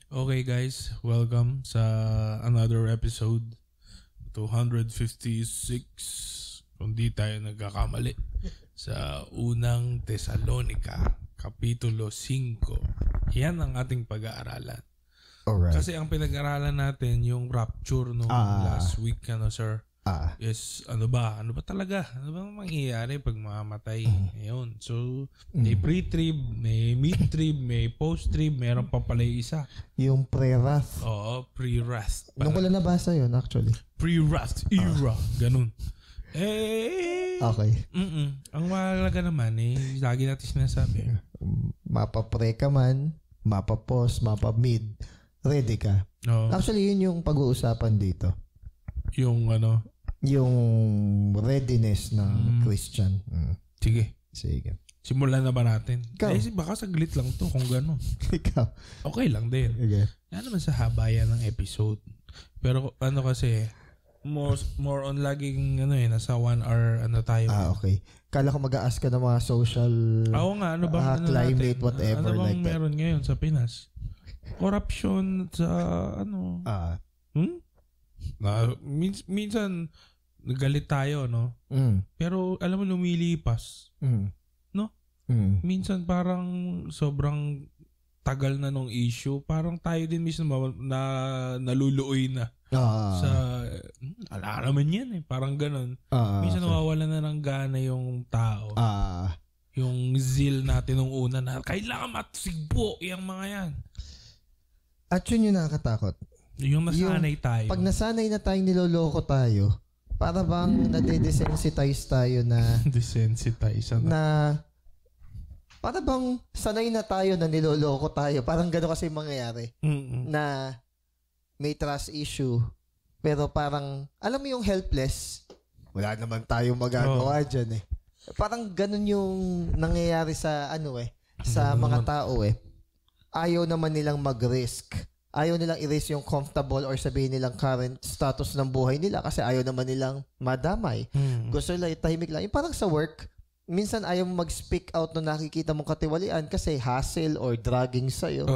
Okay guys, welcome sa another episode 256 kung di tayo nagkakamali sa unang Tesalonica Kapitulo 5. Yan ang ating pag-aaralan. Alright. Kasi ang pinag-aaralan natin yung rapture nung last week, sir, is ano ba talaga? Ano ba mangyayari pag mamamatay? Ayun. So, may pre-trib, may mid-trib, may post-trib, meron pa pala yung isa. Yung pre-wrath. Oo, pre-wrath. Nung ko lang nabasa yun, actually. Pre-wrath era. Ganun. Okay. Ang mahalaga naman, lagi natin sinasabi. Mapa-pre ka man, mapa-post, mapa-mid, ready ka. Oo. Actually, yun yung pag-uusapan dito. Yung Yung readiness ng Christian. Sige. Simulan na ba natin? Ikaw. Baka saglit lang to kung gano'n. Ikaw. Okay lang din. Okay. Yan naman sa habayan ng episode. Pero kasi, more on laging nasa 1 hour tayo. Okay. Kala ko mag-a-ask ka ng mga social Oo nga, ano bang climate, natin? whatever Ano bang like that. meron ngayon sa Pinas? Corruption sa minsan nagalit tayo, no? Pero alam mo lumilipas. No? Minsan parang sobrang tagal na nung issue, parang tayo din mismo na naluluoy na. Sa ala naman yan parang ganun. Minsan nawawala na ng gana yung tao. Yung zeal natin nung una na kailangan matigbo yung mga yan. At yun yung nakakatakot. Yung nasanay tayo. Pag nasanay na tayong niloloko tayo, para bang nade-desensitize tayo na desensitize na para bang sanay na tayo na niloloko tayo. Parang gano'n kasi mangyayari. Na may trust issue. Pero parang, alam mo yung helpless, wala naman tayong magagawa dyan . Parang gano'n yung nangyayari sa sa mga tao . Ayaw naman nilang mag-risk. Ayaw nilang i-risk yung comfortable or sabihin nilang current status ng buhay nila kasi ayaw naman nilang madamay. Gusto nila tahimik lang. Yung parang sa work, minsan ayaw mag-speak out nung nakikita mong katiwalian kasi hassle or dragging sa'yo.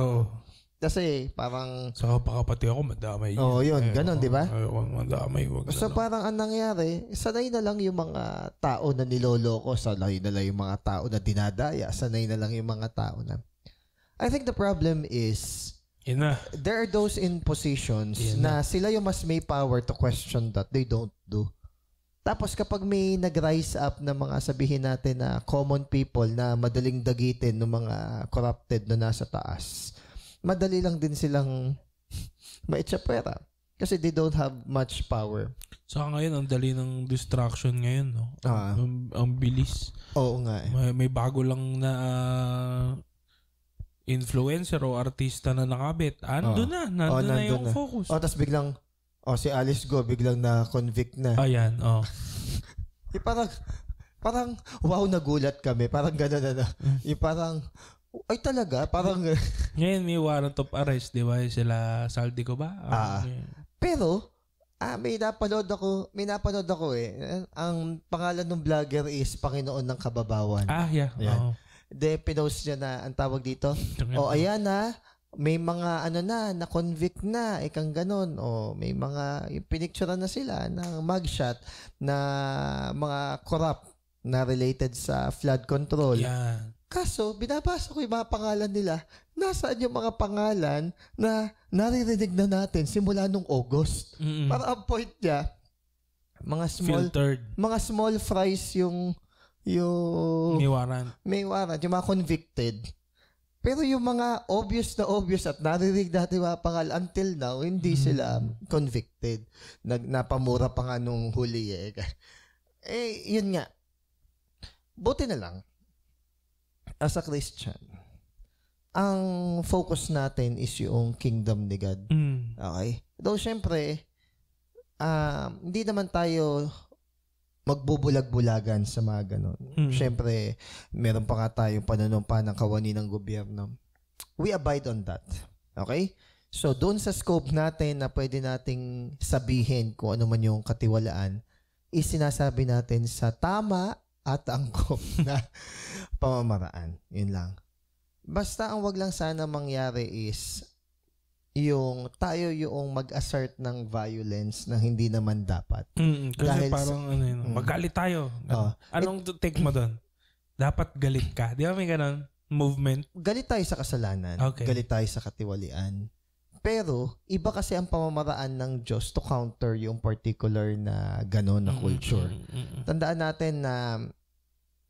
Kasi parang... Saka pa kapati ako, madamay. Yun. Ganon, di ba? Madamay. So parang ang nangyari, sanay na lang yung mga tao na niloloko, sanay na lang yung mga tao na dinadaya, sanay na lang yung mga tao na... I think the problem is... there are those in positions na sila yung mas may power to question that they don't do. Tapos kapag may nag-rise up na mga sabihin natin na common people na madaling dagitin ng mga corrupted na nasa taas, madali lang din silang maitsapera kasi they don't have much power. Saka ngayon, ang dali ng distraction ngayon, no? Ang bilis. Oo nga . May bago lang na... influencer o artista na nakabit. Nandun na yung focus. Tapos biglang, si Alice Go, biglang na-convict na. Ayan, Parang, wow, nagulat kami. Parang gano'n na. Yung parang, ay talaga, parang... Ngayon may warrant of arrest, di ba? Sila Saldico ba? Pero, may napanood ako Ang pangalan ng vlogger is Panginoon ng Kababawan. Yeah. Pinost niya na, ang tawag dito, ayan na, may mga na-convict na, ikang ganon, may mga, pinicturean na sila ng mugshot na mga corrupt na related sa flood control. Yeah. Kaso, binabasa ko yung mga pangalan nila, nasaan yung mga pangalan na naririnig na natin simula nung August. Para ang point niya, mga small fries yung may warrant, yung mga convicted. Pero yung mga obvious at narinig natin mga pangal until now, hindi sila convicted. Napamura pa nga nung huli . Yun nga. Buti na lang, as a Christian, ang focus natin is yung kingdom ni God. Okay? Though syempre, hindi naman tayo magbubulag-bulagan sa mga ganon. Siyempre, meron pa nga tayong panunumpa ng kawani ng gobyerno. We abide on that. Okay? So, doon sa scope natin na pwede nating sabihin kung ano man yung katiwalaan, is sinasabi natin sa tama at angkop na pamamaraan. Yun lang. Basta ang wag lang sana mangyari is yung tayo yung mag-assert ng violence na hindi naman dapat. Kasi dahil parang magalit tayo. Anong take mo doon? Dapat galit ka. Di ba may ganun movement? Galit tayo sa kasalanan. Okay. Galit tayo sa katiwalian. Pero, iba kasi ang pamamaraan ng Diyos to counter yung particular na gano'n na culture. Tandaan natin na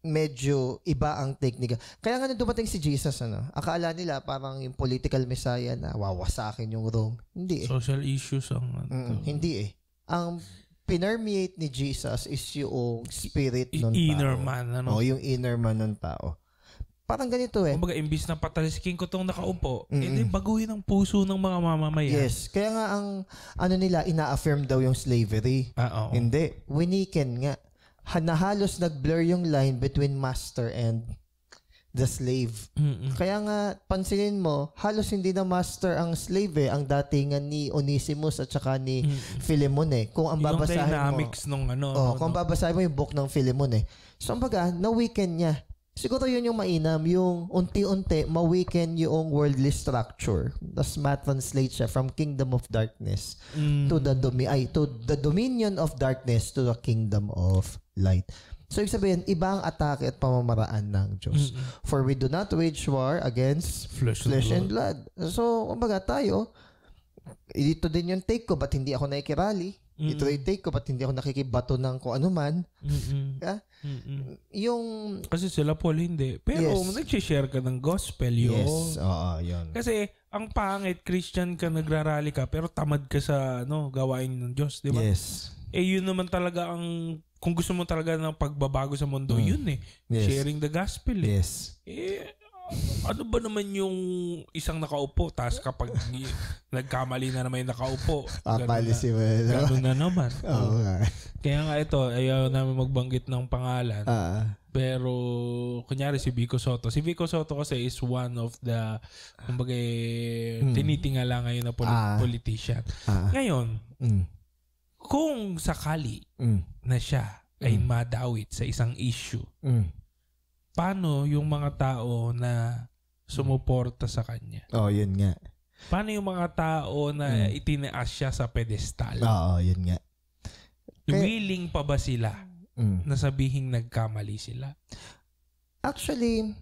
medyo iba ang technique. Kaya nga nung dumating si Jesus, akala nila parang yung political messiah na wawasakin yung Rome. Hindi eh. Social issues ang hindi eh. Ang pinermeate ni Jesus is yung spirit ng tao. Inner man. Yung inner man ng tao. Parang ganito eh. Kumbaga, imbis na patalisikin ko itong nakaupo, hindi baguhin ang puso ng mga mamamayan. Yes. Kaya nga ang nila, ina-affirm daw yung slavery. Hindi. Winiken nga. Halos nag-blur yung line between master and the slave. Kaya nga, pansinin mo, halos hindi na master ang slave ang datingan ni Onesimus at saka ni Philemon eh. Kung ang babasahin mo... Yung dynamics nung kung babasahin mo yung book ng Philemon eh. So, kumbaga, na-weaken niya. Siguro yun yung mainam, yung unti-unti, ma-weaken yung worldly structure. Tapos ma-translate siya from kingdom of darkness to the dominion of darkness to the kingdom of light. So, ibig sabihin, iba ang atake at pamamaraan ng Diyos. For we do not wage war against flesh and blood. So, kumbaga tayo, dito din yung take ko, ba't hindi ako nakikirally? Ito yung take ko, ba't hindi ako nakikibato ng kung ano man? Yung... Kasi sila Paul hindi. Pero nag-share ka ng gospel yun. Yes, yun. Kasi ang pangit, Christian ka, nagrarally ka, pero tamad ka sa gawain ng Diyos, di ba? Yes. Yun naman talaga ang... Kung gusto mo talaga ng pagbabago sa mundo, yun eh. Yes. Sharing the gospel eh. Yes. Ano ba naman yung isang nakaupo, tapos kapag nagkamali na naman yung nakaupo, gano'n na naman. Kaya nga ito, ayaw namin magbanggit ng pangalan. Pero, kunyari si Vico Soto. Si Vico Soto kasi is one of the, kumbaga, tinitingala ngayon na politician. Ngayon, kung sakali na siya ay madawit sa isang issue, paano yung mga tao na sumuporta sa kanya? Yun nga. Paano yung mga tao na itinaas siya sa pedestal? Yun nga. Willing pa ba sila na sabihing nagkamali sila? Actually,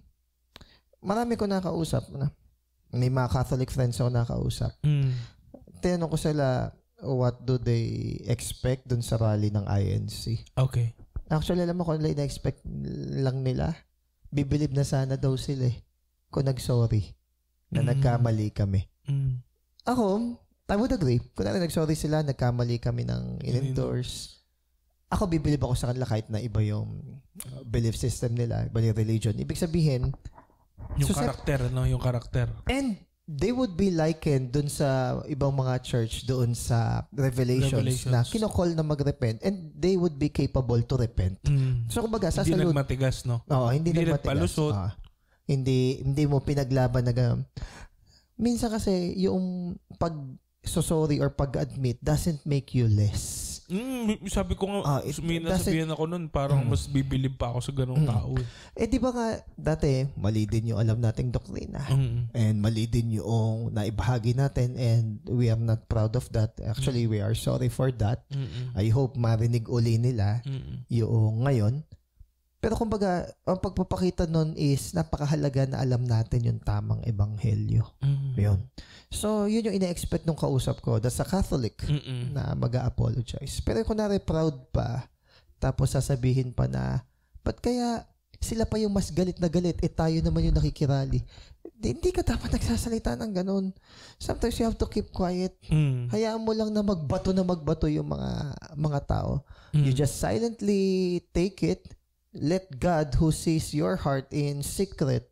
marami ko nakausap. May mga Catholic friends ako nakausap. Tinanong ko sila, what do they expect dun sa rally ng INC? Okay. Actually, alam mo kung na-expect lang nila, bibilib na sana daw sila kung nag-sorry na nagkamali kami. Ako, I would agree. Kung nag-sorry sila, nagkamali kami ng in-endorse. Ako, bibilib ako sa kanila kahit na iba yung belief system nila, iba yung religion. Ibig sabihin, yung karakter, yung karakter. And they would be likened dun sa ibang mga church doon sa Revelations. Na kinocall na mag-repent and they would be capable to repent. So kumbaga, hindi nagmatigas, no? Hindi nagmatigas. Hindi mo pinaglaban na minsan kasi yung pag-sorry or pag-admit doesn't make you less. Sabi ko nga, may nasabihan ako nun, parang mas bibilib pa ako sa ganung tao. Di ba nga, dati, mali din yung alam nating doktrina. And mali din yung naibahagi natin and we are not proud of that. Actually, we are sorry for that. I hope marinig uli nila yung ngayon. Pero kumbaga, ang pagpapakita nun is napakahalaga na alam natin yung tamang ebanghelyo. Yun. So, yun yung ina-expect nung kausap ko. That's a Catholic na mag-a-apologize. Pero kung proud pa, tapos sasabihin pa na, ba't kaya sila pa yung mas galit na galit, tayo naman yung nakikirali. Hindi ka dapat nagsasalita ng ganun. Sometimes you have to keep quiet. Hayaan mo lang na magbato yung mga tao. You just silently take it. Let God who sees your heart in secret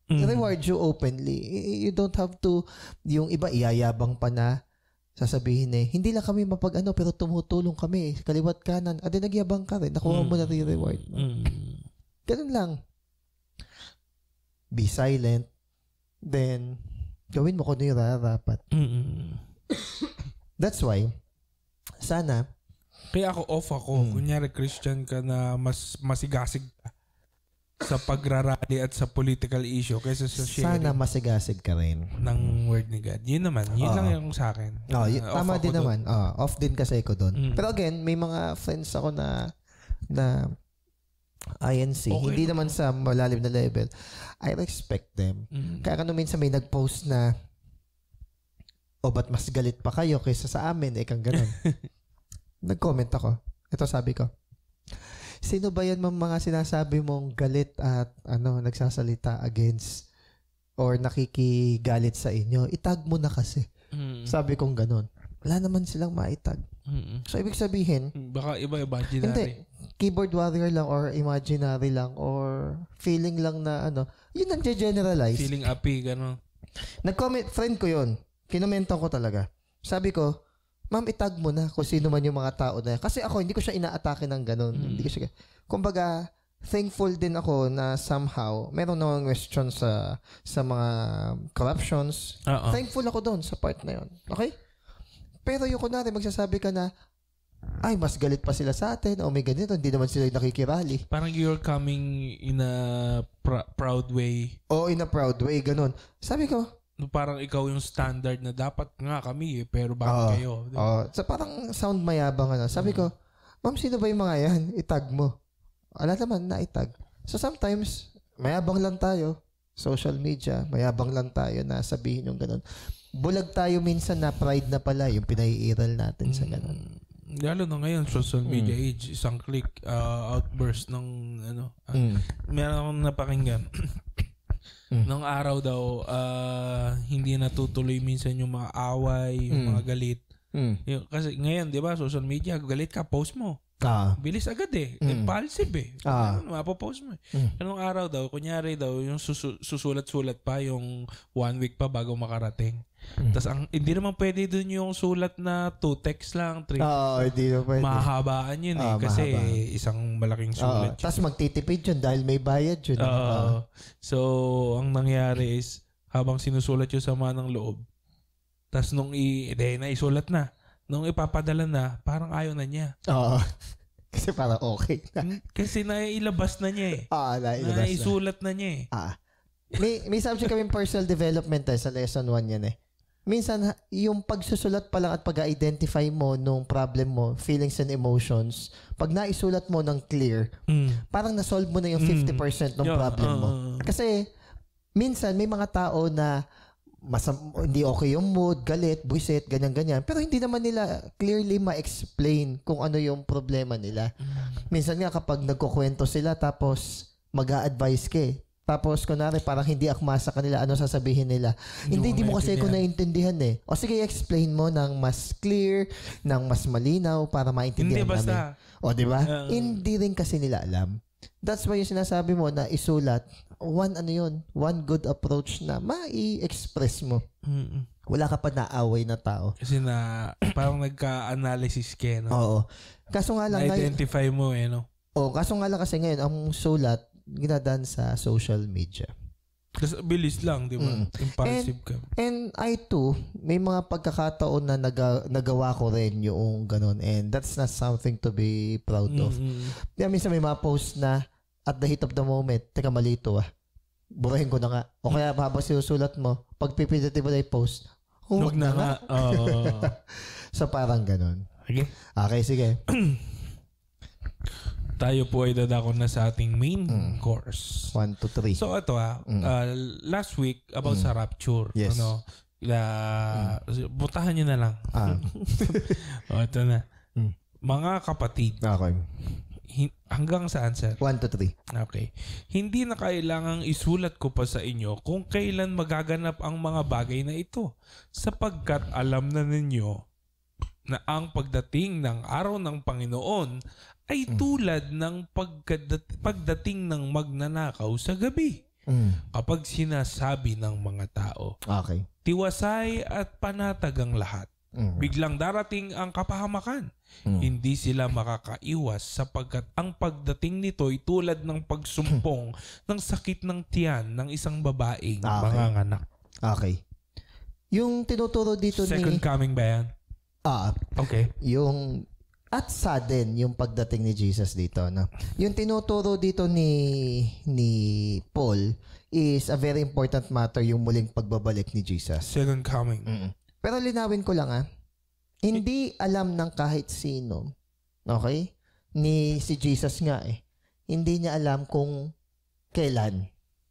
reward you openly. You don't have to, yung iba iyayabang pa na sasabihin hindi lang kami pero tumutulong kami kaliwat kanan. Adi nagyabang ka rin, nakuha mo na reward. Ganun lang. Be silent, then gawin mo kung ano yung rapat. That's why, sana, kaya ako off ako. Kunyari Christian ka na mas masigasig ka. sa pagrarally at sa political issue kaysa sa sharing. Sana masigasig ka rin ng word ni God. Yun naman. Yun lang yung sa akin. Tama din naman. Off din kasi ako doon. Pero again, may mga friends ako na INC. Okay, hindi naman sa malalim na level. I respect them. Kaya minsan may nag-post na ba't mas galit pa kayo kaysa sa amin? Kang ganun. Nag-comment ako. Ito sabi ko. Sino ba yan mga sinasabi mong galit at nagsasalita against or nakikigalit sa inyo? Itag mo na kasi. Sabi kong ganun. Wala naman silang maitag. So, ibig sabihin, baka iba-imaginary. Hindi. Keyboard warrior lang or imaginary lang or feeling lang na yun ang generalize. Feeling api, gano'n. Nag-comment, friend ko yun. Kinomento ko talaga. Sabi ko, ma'am, itag mo na kung sino man yung mga tao na yan. Kasi ako, hindi ko siya ina-atake ng ganun. Hindi ko siya, kumbaga, thankful din ako na somehow, meron namang question sa mga corruptions. Thankful ako doon sa part na yun. Okay? Pero yung kunwari, magsasabi ka na, ay, mas galit pa sila sa atin o may ganito, hindi naman sila nakikirally. Parang you're coming in a proud way. In a proud way, ganun. Sabi ko, parang ikaw yung standard na dapat nga kami pero bakit kayo? So parang sound mayabang Sabi ko, ma'am, sino ba yung mga yan? Itag mo. Wala naman na itag. So sometimes, mayabang lang tayo. Social media, mayabang lang tayo na sabihin yung ganun. Bulag tayo minsan na pride na pala yung pinaiiral natin sa ganun. Lalo na ngayon, social media age, isang click, outburst ng meron akong napakinggan. Nung araw daw, hindi natutuloy minsan yung mga away, yung mga galit. Kasi ngayon, di ba, social media, galit ka, post mo. Bilis agad impulsive mapopost mo Nung araw daw, kunyari daw, yung susulat-sulat pa, yung 1 week pa bago makarating. Tapos hindi naman pwede dun yung sulat na 2 text lang, 3. Hindi na pwede. Mahabaan yun kasi isang malaking sulat. Tapos magtitipid yun dahil may bayad yun. So, ang nangyari is, habang sinusulat yung sama ng loob, tapos nung naisulat na, nung ipapadala na, parang ayaw na niya. Kasi parang okay na. Kasi nailabas na niya naisulat na niya May subject kaming personal development sa lesson 1 yan Minsan, yung pagsusulat pa lang at pag-identify mo nung problem mo, feelings and emotions, pag naisulat mo ng clear, parang nasolve mo na yung 50% ng problem mo. Kasi, minsan, may mga tao na hindi okay yung mood, galit, buisit, ganyan-ganyan. Pero hindi naman nila clearly ma-explain kung ano yung problema nila. Minsan nga kapag nagkukwento sila tapos mag-a-advise ka tapos kunwari parang hindi akma sa kanila, ano sasabihin nila? Hindi mo kasi ko naintindihan O sige, explain mo ng mas clear, ng mas malinaw para maintindihan namin. Di ba? Hindi rin kasi nila alam. That's why yung sinasabi mo na isulat, one good approach na mai-express mo. Wala ka pa naaway na tao. Kasi parang nagka-analysis ka, Oo. Kaso nga lang na-identify mo, kaso nga lang kasi ngayon, ang sulat, ginadaan sa social media. Kasi bilis lang, di ba? Impulsive ka. And I too, may mga pagkakataon na nagawa ko rin yung ganun. And that's not something to be proud of. Kaya minsan may mga post na at the heat of the moment, teka, mali ito burahin ko na nga. O kaya habang sinusulat mo, pag pipindutin mo na i-post, huwag na nga. So parang ganun. Okay, sige. Tayo po ay dadako na sa ating main course. 1, 2, 3. So ito last week about sa rapture. Yes. Butahan nyo na lang. Ito na. Mga kapatid. Okay. Hanggang saan, sir? 1, 2, 3. Okay. Hindi na kailangang isulat ko pa sa inyo kung kailan magaganap ang mga bagay na ito, sapagkat alam na ninyo na ang pagdating ng araw ng Panginoon ay tulad ng pagdating ng magnanakaw sa gabi. Kapag sinasabi ng mga tao, tiwasay at panatag ang lahat. Biglang darating ang kapahamakan. Hindi sila makakaiwas sapagkat ang pagdating nito ay tulad ng pagsumpong ng sakit ng tiyan ng isang babaeng manganganak. Okay. Yung tinuturo dito Second coming ba yan? Okay. Yung at sudden yung pagdating ni Jesus dito, no? Yung tinuturo dito ni Paul is a very important matter, yung muling pagbabalik ni Jesus. Second coming. Pero linawin ko lang hindi alam ng kahit sino, okay? Ni si Jesus nga hindi niya alam kung kailan.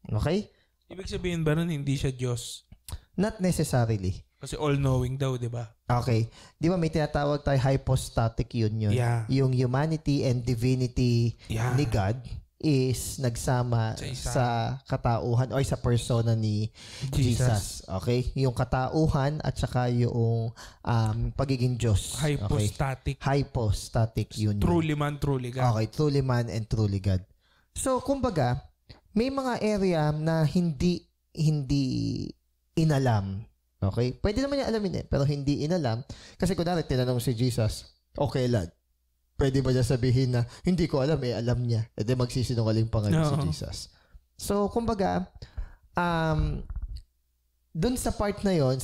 Okay? Ibig sabihin ba nun hindi siya Diyos? Not necessarily. Kasi all-knowing daw, di ba? Okay. Di ba may tinatawag tayo hypostatic union? Yeah. Yung humanity and divinity ni God is nagsama sa katauhan o sa persona ni Jesus. Okay? Yung katauhan at saka yung pagiging Diyos. Hypostatic. Okay? Hypostatic union. Truly man, truly God. Okay. Truly man and truly God. So, kumbaga, may mga area na hindi inalam. Okay? Pwede naman niya alamin pero hindi inalam. Kasi kunwari, tinanong si Jesus, okay lang. Pwede ba niya sabihin na, hindi ko alam, alam niya. E di magsisinungaling pa ngayon si Jesus. So, kumbaga, dun sa part na yon,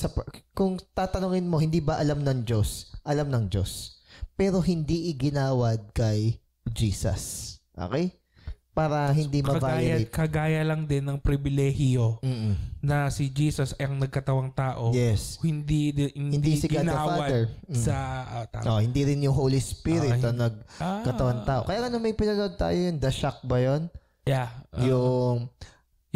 kung tatanungin mo, hindi ba alam ng Diyos? Alam ng Diyos. Pero hindi iginawad kay Jesus. Okay? Para hindi ma-violate. Kagaya lang din ng pribilehiyo na si Jesus ay ang nagkatawang tao. Yes. Hindi si God the Father. Hindi rin yung Holy Spirit ang nagkatawang tao. Kaya may pinanood tayo yun, The Shock ba yun? Yeah. Yung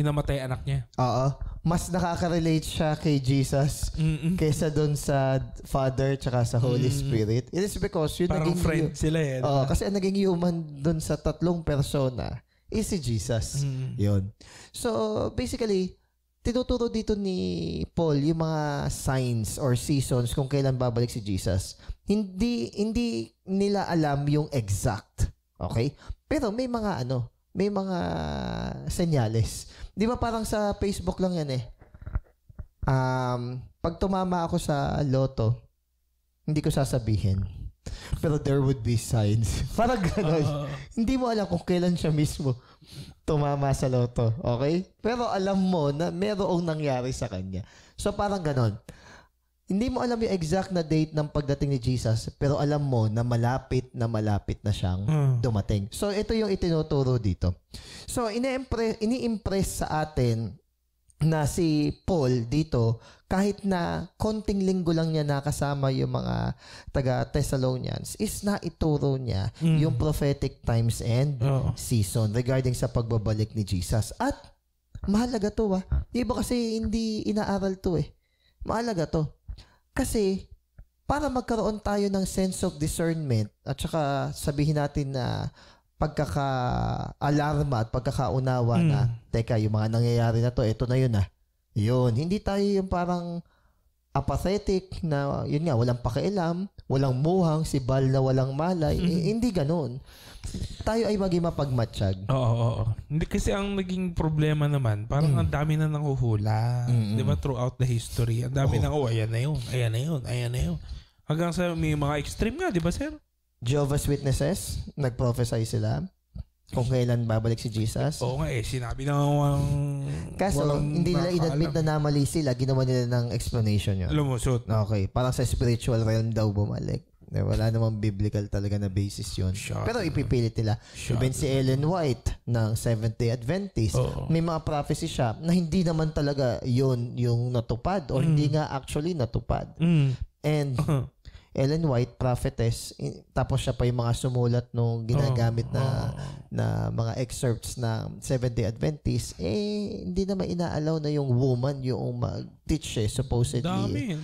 namatay anak niya. Oo. Mas nakaka-relate siya kay Jesus kaysa doon sa Father tsaka sa Holy Spirit. It is because yun parang friend sila kasi ang naging human doon sa tatlong persona is si Jesus. Yun. So, basically, tinuturo dito ni Paul yung mga signs or seasons kung kailan babalik si Jesus. Hindi nila alam yung exact. Okay? Pero may mga senyales. Di ba parang sa Facebook lang yan pag tumama ako sa loto, hindi ko sasabihin. Pero there would be signs. Parang gano'n. Hindi mo alam kung kailan siya mismo tumama sa loto. Okay? Pero alam mo na merong nangyari sa kanya. So parang gano'n. Hindi mo alam yung exact na date ng pagdating ni Jesus, pero alam mo na malapit na siyang dumating. So ito yung itinuturo dito. So ini-impress sa atin na si Paul dito, kahit na konting linggo lang niya nakasama yung mga taga-Thessalonians, is naituro niya yung prophetic times and season regarding sa pagbabalik ni Jesus. At mahalaga to Di ba kasi hindi inaaral to Mahalaga to. Kasi para magkaroon tayo ng sense of discernment at saka sabihin natin na pagkaka-alarma at pagkakaunawa na, teka, yung mga nangyayari na to, ito na yun Yun. Hindi tayo yung parang apathetic na, yun nga, walang pakialam, walang muhang, sibal na walang malay. Hindi ganun. Tayo ay maging mapagmatsyag. Oo. Hindi kasi ang naging problema naman, parang ang dami na nanguhula. Di ba? Throughout the history. Ang dami ayan na yun. Hanggang sa may mga extreme nga, di ba, sir? Jehovah's Witnesses, nag-prophesy sila kung kailan babalik si Jesus. Oo nga sinabi na kaso, hindi nila inadmit na namali sila, ginawa nila ng explanation yun. Lumusot. Okay, parang sa spiritual realm daw bumalik. Wala namang biblical talaga na basis yun. Pero ipipilit nila. Even si Ellen White ng Seventh-day Adventist, may mga prophecy siya na hindi naman talaga yun yung natupad o hindi nga actually natupad. And Ellen White, prophetess, tapos siya pa yung mga sumulat nung ginagamit na mga excerpts ng Seventh-day Adventist, hindi naman inaalaw na yung woman yung mag-teach supposedly. Dami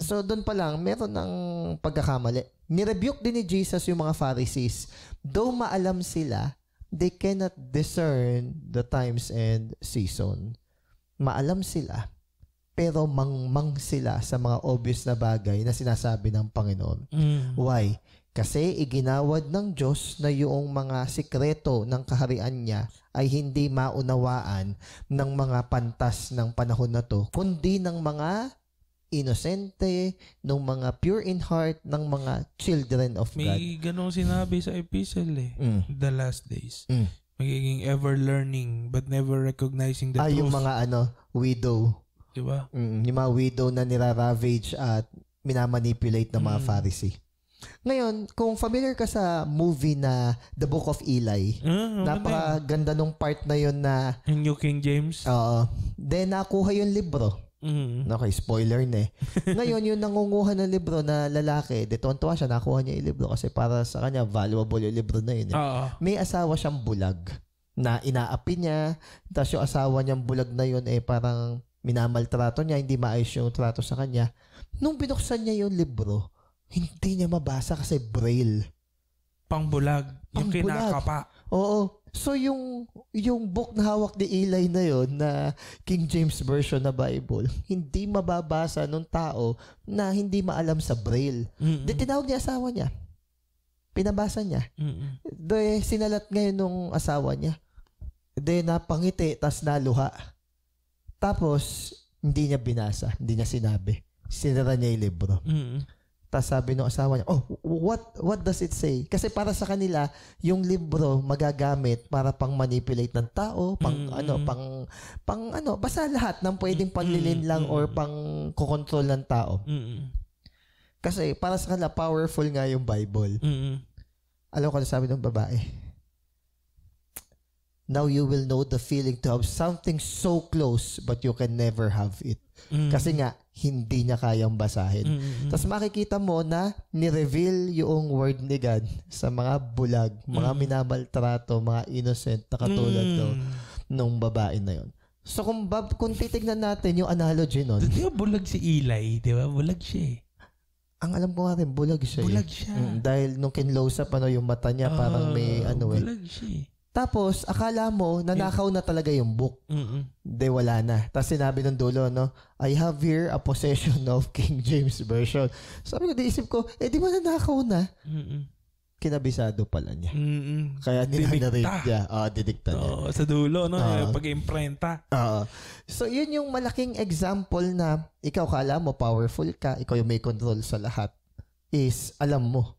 So, doon pa lang, meron ng pagkakamali. Nirebuke din ni Jesus yung mga Pharisees. Though maalam sila, they cannot discern the times and season. Maalam sila, pero mangmang sila sa mga obvious na bagay na sinasabi ng Panginoon. Why? Kasi iginawad ng Diyos na yung mga sikreto ng kaharian niya ay hindi maunawaan ng mga pantas ng panahon na to, kundi ng mga inosente, ng mga pure in heart, ng mga children of God. May ganong sinabi sa epistle the last days. Magiging ever learning but never recognizing the truth. Yung mga widow. Diba? Yung mga widow na niraravage at minamanipulate ng mga Pharisee. Ngayon, kung familiar ka sa movie na The Book of Eli, napakaganda nung part na yun na New King James. Then nakuha yung libro. Okay, spoiler na eh. Ngayon, yung nangunguha ng libro na lalaki, tuwan-tuwa siya, nakuha niya yung libro kasi para sa kanya, valuable yung libro na yun. May asawa siyang bulag na inaapi niya. Tapos yung asawa niyang bulag na yun parang minamaltrato niya, hindi maayos yung trato sa kanya. Nung binuksan niya yung libro, hindi niya mabasa kasi braille. Pangbulag. Yung kinakapa. Oo. So yung book na hawak ni Eli na yon na King James Version na Bible, hindi mababasa ng tao na hindi maalam sa braille. Di tinawag niya asawa niya. Pinabasa niya. Sinalat ngayon nung asawa niya. Napangiti, tas naluha. Tapos, hindi niya binasa. Hindi niya sinabi. Sinara niya yung libro. Tapos sabi ng asawa niya, what does it say? Kasi para sa kanila, yung libro magagamit para pang manipulate ng tao, basta lahat ng pwedeng panlilin lang or pang kukontrol ng tao. Kasi para sa kanila, powerful nga yung Bible. Alam ko na sabi ng babae, now you will know the feeling to have something so close but you can never have it. Kasi nga, hindi niya kayang basahin. Tapos makikita mo na ni-reveal yung word ni God sa mga bulag, mga minamaltrato, mga innocent na katulad nung babae na yon. So kung titignan natin yung analogy nun. Di ba bulag si Eli? Di ba? Bulag siya Ang alam ko nga rin, bulag siya. Bulag siya. Dahil nung kinlose up yung mata niya, parang may bulag siya. Tapos, akala mo, nanakaw na talaga yung book. Wala na. Tapos sinabi ng dulo, I have here a possession of King James Version. Sabi ko, diisip ko, di ba nanakaw na? Kinabisado pala niya. Kaya nilanarate niya. Didikta niya. Sa dulo, pag-imprenta. So, yun yung malaking example na ikaw kala mo, powerful ka, ikaw yung may control sa lahat, is alam mo.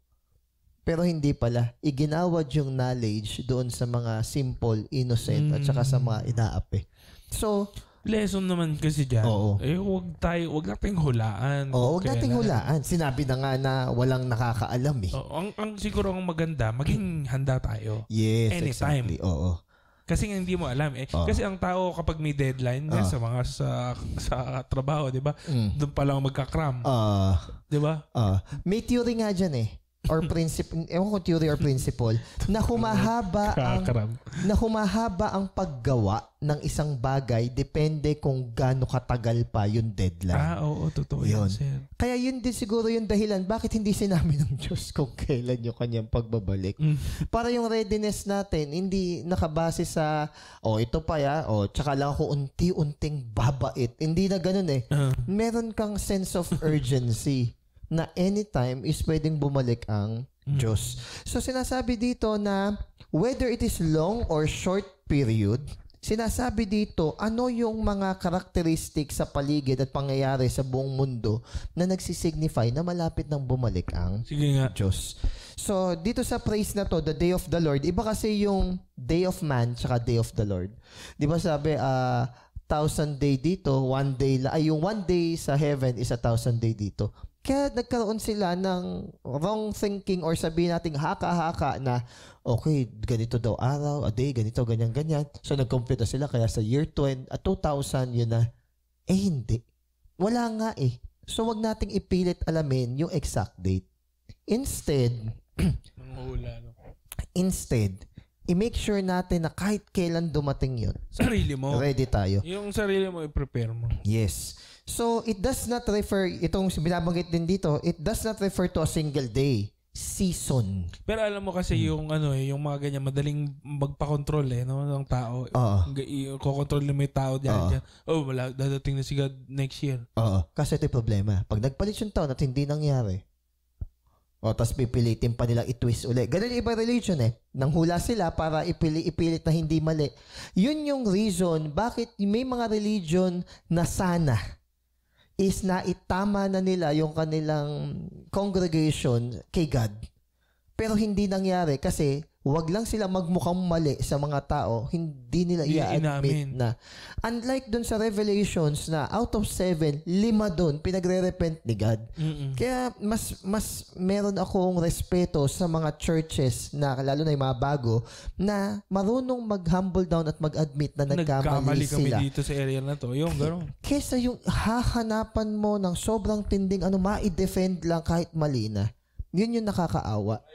Pero hindi pala. Iginawad yung knowledge doon sa mga simple, innocent, at saka sa mga inaapi. So, lesson naman kasi dyan. Wag nating hulaan. Wag nating hulaan. Sinabi na nga na walang nakakaalam eh. Ang siguro ang maganda, maging handa tayo. Yes, anytime. Exactly. Kasi hindi mo alam Kasi ang tao kapag may deadline sa mga sa trabaho, 'di ba? Doon pa lang magka-cram. 'Di ba? May theory nga diyan or principle, ewan ko theory or principle, na humahaba ang paggawa ng isang bagay depende kung gaano katagal pa yung deadline. Oo, totoo yun, sir. Kaya yun din siguro yung dahilan bakit hindi sinabi ng Diyos kung kailan yung kanyang pagbabalik. Para yung readiness natin, hindi nakabase sa, ito pa tsaka lang ako unti-unting babait. Hindi na ganun Meron kang sense of urgency na anytime is pwedeng bumalik ang Diyos. So, sinasabi dito na whether it is long or short period, sinasabi dito ano yung mga karakteristik sa paligid at pangyayari sa buong mundo na nagsisignify na malapit nang bumalik ang Diyos. So, dito sa praise na to, the day of the Lord, iba kasi yung day of man tsaka day of the Lord. Di ba sabi, 1,000 day dito, 1 day, yung 1 day sa heaven is 1,000 day dito. Kaya nagkaroon sila ng wrong thinking or sabihin natin haka-haka na okay, ganito daw araw, a day, ganito, ganyan-ganyan. So nag-compute sila kaya sa year 2000 yun na, hindi. Wala nga So wag nating ipilit alamin yung exact date. Instead, i-make sure natin na kahit kailan dumating yun. Sarili mo. Ready tayo. Yung sarili mo, i-prepare mo. Yes. So, it does not refer, itong binabanggit din dito, it does not refer to a single day, season. Pero alam mo kasi yung yung mga ganyan, madaling magpa-control ng tao. Kokontrol mo yung tao diyan. Wala, dadating na si God next year. Kasi ito yung problema. Pag nagpalit yung taon at hindi nangyari, tapos pipilitin pa nila i-twist ulit. Ganun yung iba religion Nanghula sila para ipilit na hindi mali. Yun yung reason bakit may mga religion na sana is na itama na nila yung kanilang congregation kay God. Pero hindi nangyari kasi wag lang sila magmukhang mali sa mga tao, hindi nila i-admit na. Unlike dun sa Revelations na out of 7, 5 dun pinagre-repent ni God. Kaya mas meron akong respeto sa mga churches na lalo na yung mga bago na marunong mag-humble down at mag-admit na nagkamali sila. Kami dito sa area na to. Yung gano'n. Kesa yung hahanapan mo ng sobrang tinding ma-i-defend lang kahit mali na. Yun yung nakakaawa.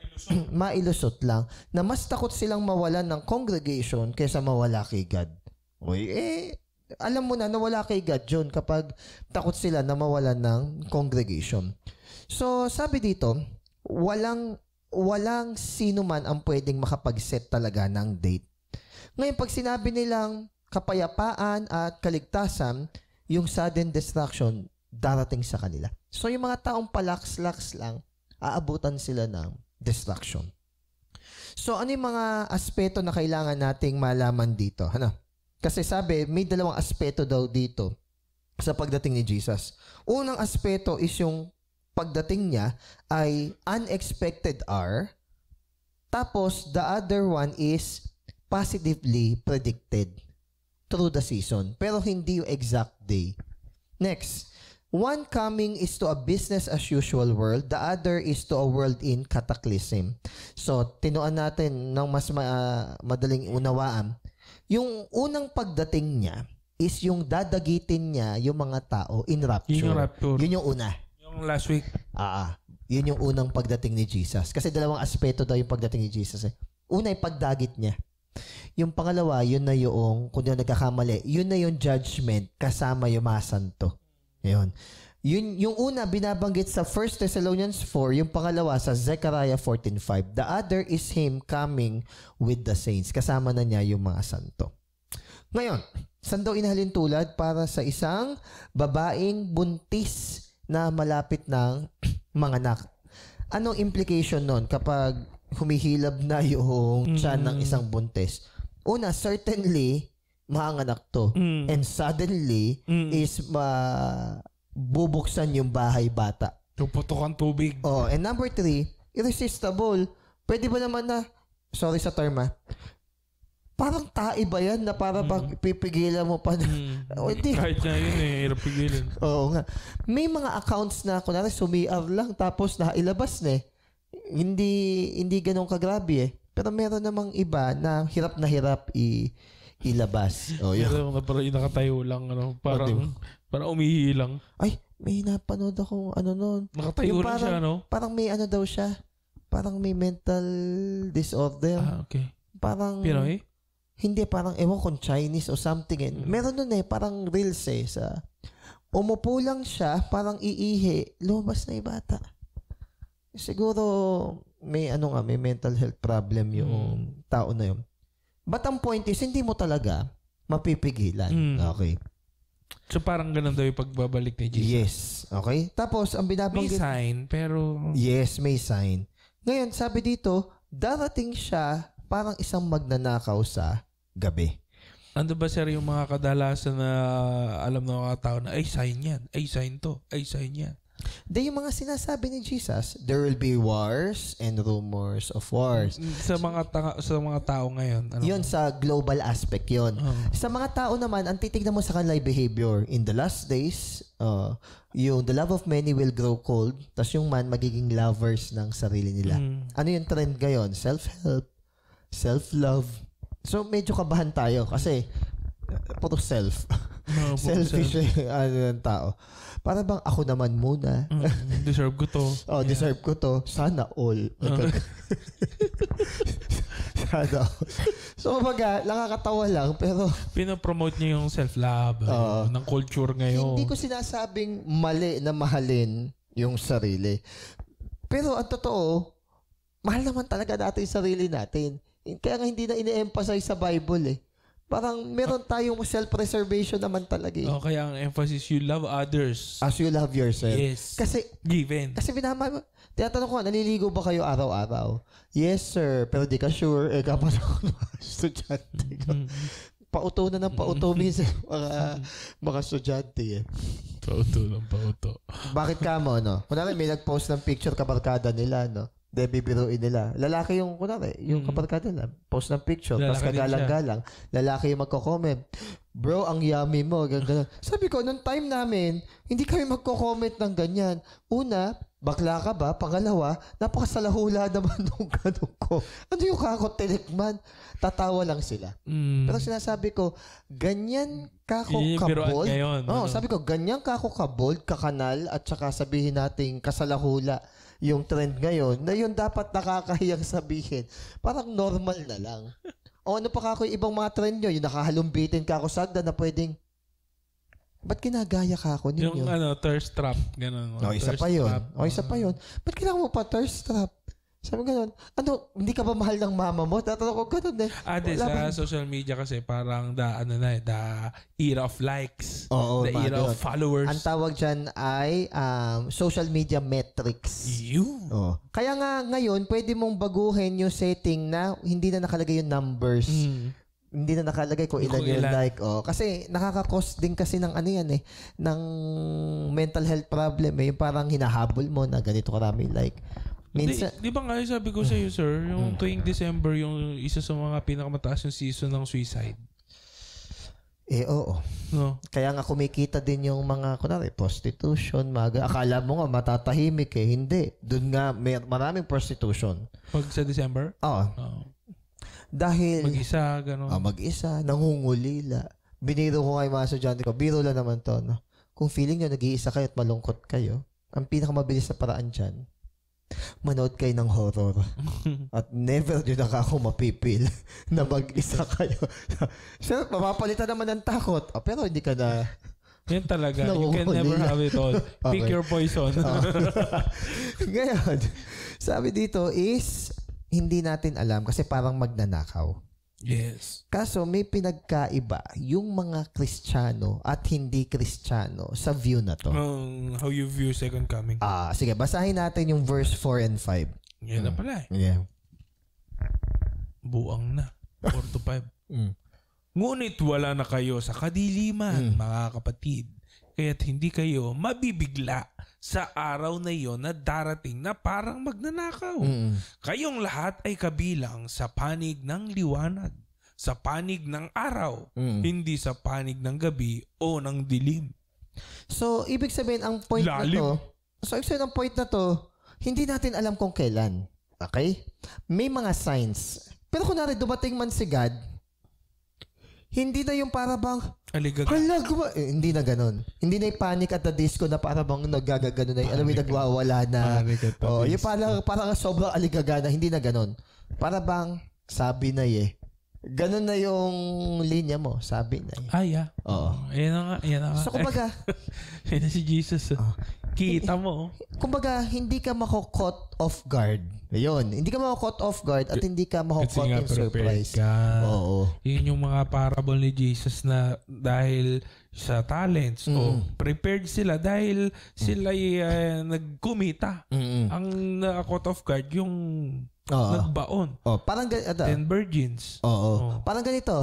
Mailusot lang. Na mas takot silang mawalan ng congregation kaysa mawala kay God. Uy, alam mo na nawala kay God yun kapag takot sila na mawalan ng congregation. So, sabi dito, walang sino man ang pwedeng makapag-set talaga ng date. Ngayon, pag sinabi nilang kapayapaan at kaligtasan, yung sudden destruction darating sa kanila. So, yung mga taong palaks-laks lang, aabutan sila ng destruction. So, ano yung mga aspeto na kailangan nating malaman dito? Ano? Kasi sabi, may 2 aspeto daw dito sa pagdating ni Jesus. Unang aspeto is yung pagdating niya ay unexpected hour. Tapos, the other one is positively predicted through the season. Pero hindi yung exact day. Next, one coming is to a business as usual world. The other is to a world in cataclysm. So, tinuan natin ng mas madaling unawaan. Yung unang pagdating niya is yung dadagitin niya yung mga tao in rapture. Yun yung una. Yung last week. Yun yung unang pagdating ni Jesus. Kasi 2 aspeto daw yung pagdating ni Jesus. Una yung pagdagit niya. Yung pangalawa, yun na yung, kung di na nagkakamali, yun na yung judgment kasama yung mga santo. Ayun. Yung una binabanggit sa 1 Thessalonians 4, yung pangalawa sa Zechariah 14:5. The other is him coming with the saints. Kasama na niya yung mga santo. Ngayon, saan daw inahalin tulad para sa isang babaeng buntis na malapit ng manganak? Anong implication nun kapag humihilab na yung tiyan ng isang buntis? Una, certainly maanganak to. And suddenly, is bubuksan yung bahay bata. Tuputok ang tubig. And number 3, irresistible. Pwede ba naman na, sorry sa term parang tae ba yan na para pipigilan mo pa? Kahit nga yun hirap pigilan. Oo nga. May mga accounts na, kunwari sumiar lang tapos nailabas na Hindi ganun kagrabe Pero meron namang iba na hirap ilabas. Yun. Parang nakatayo lang, parang umihi lang. Ay, may napanood akong nun. Nakatayo lang siya, Parang may daw siya. Parang may mental disorder. Okay. Parang, Pinoy? Hindi, parang ewan kung Chinese or something. Meron nun parang reels sa umupo lang siya, parang iihi, lumabas na yung bata. Siguro, may may mental health problem yung tao na yun. But ang point is, hindi mo talaga mapipigilan. Okay. So parang ganun daw yung pagbabalik ni Jesus. Yes. Okay. Tapos, ang binabanggit... May sign, pero... Yes, may sign. Ngayon, sabi dito, darating siya parang isang magnanakaw sa gabi. Ano ba sir yung mga kadalasan na alam ng mga tao na ay sign yan, ay sign to, ay sign yan? Then yung mga sinasabi ni Jesus, there will be wars and rumors of wars. Sa mga tao ngayon. Yun sa global aspect yun. Sa mga tao naman, ang titignan mo sa kanila behavior. In the last days, yung the love of many will grow cold, tas yung man magiging lovers ng sarili nila. Ano yung trend ngayon? Self-help, self-love. So medyo kabahan tayo kasi puro self. Selfish yung tao. Para bang ako naman muna. Deserve ko to. Deserve ko to. Sana all. Sana all. So, nakakatawa lang, pero... Pinapromote niya yung self-love ng culture ngayon. Hindi ko sinasabing mali na mahalin yung sarili. Pero ang totoo, mahal naman talaga natin yung sarili natin. Kaya nga hindi na ine-emphasize sa Bible Parang meron tayong self-preservation naman talaga kaya ang emphasis, you love others. As you love yourself. Yes. Kasi, given. Kasi tinatanong ko, naliligo ba kayo araw-araw? Yes, sir. Pero di ka sure. Kapag ako estudyante ko. Pauto na ng pauto minsan mga estudyante Pauto ng pauto. Bakit ka mo, Kunwari may nag-post ng picture kabarkada nila, bibiruin nila. Lalaki yung, kunwari, yung kabarkada nila, post ng picture, tapos kagalang-galang. Lalaki yung magko-comment, bro, ang yummy mo, ganyan. Sabi ko, nung time namin, hindi kami magko-comment ng ganyan. Una, bakla ka ba? Pangalawa, napakasalahula naman nung ganun ko. Ano yung kako tinikman? Tatawa lang sila. Pero sinasabi ko, ganyan kako kabold. Sabi ko, ganyan kako kabold, kakanal, at saka sabihin natin kasalahula yung trend ngayon, na yun dapat nakakahiyang sabihin. Parang normal na lang. O ano pa kako yung ibang mga trend nyo? Yung nakahalumbitin kako sagda na pwedeng, ba't kinagaya kako ninyo? Yung thirst trap. Ganun. Isa pa yun. Ba't kailangan mo pa thirst trap? Sabi gano'n, hindi ka ba mahal ng mama mo? Tatanong ko gano'n eh. Sa social media kasi parang the era of likes. The era of followers. Ang tawag dyan ay social media metrics. Kaya nga ngayon, pwede mong baguhin yung setting na hindi na nakalagay yung numbers. Hindi na nakalagay kung ilan yung like. Kasi nakaka-cause din kasi ng ng mental health problem. Yung parang hinahabol mo na ganito karami like. Minsan, di ba nga sabi ko sa iyo, sir, yung tuwing December, yung isa sa mga pinakamataas yung season ng suicide. Oo. No? Kaya nga kumikita din yung mga, kunwari, prostitution, akala mo nga matatahimik Hindi. Doon nga, maraming prostitution. Pag sa December? Oo. Dahil, mag-isa, gano'n. Mag-isa, nangungulila. Biniro ko nga yung mga estudyante ko, biro lang naman to, no? Kung feeling nyo, nag-iisa kayo at malungkot kayo, ang pinakamabilis na paraan dyan, manood kayo ng horror. At never nyo na ako mapipil na mag-isa kayo. Sir, mapapalitan naman ng takot. Pero hindi ka na... Yan talaga. You can never have it all. Pick your poison. Ngayon, sabi dito is, hindi natin alam kasi parang magnanakaw. Yes. Kaso may pinagkaiba yung mga Kristiyano at hindi Kristiyano sa view na to. How you view second coming. Sige, basahin natin yung verse 4 and 5. Yan na pala Yeah. Buang na. 4 to 5. Ngunit wala na kayo sa kadiliman, mga kapatid. Kaya't hindi kayo mabibigla sa araw na iyon na darating na parang magnanakaw. Kayong lahat ay kabilang sa panig ng liwanag, sa panig ng araw, hindi sa panig ng gabi o ng dilim. So, ibig sabihin ang point na to, hindi natin alam kung kailan. Okay? May mga signs. Pero kunwari dumating man si God, hindi na yung para bang hindi na ganon. Hindi na yung Panic at the Disco na para bang nagagano na alam mo nagwawala na. Yung parang sobrang aligaga na hindi na ganon. Para bang sabi na ganon na yung linya mo, sabi na yeah. Yan na nga. So kumbaga, yan na si Jesus. Kita mo. Kumbaga, hindi ka mako-caught off guard. Ayun, hindi ka mako-caught off guard at hindi ka mako-caught in surprise. Yun yung mga parable ni Jesus na dahil sa talents prepared sila dahil sila nagkumita. Ang caught off guard yung nagbaon. Parang 10 virgins. Parang ganito,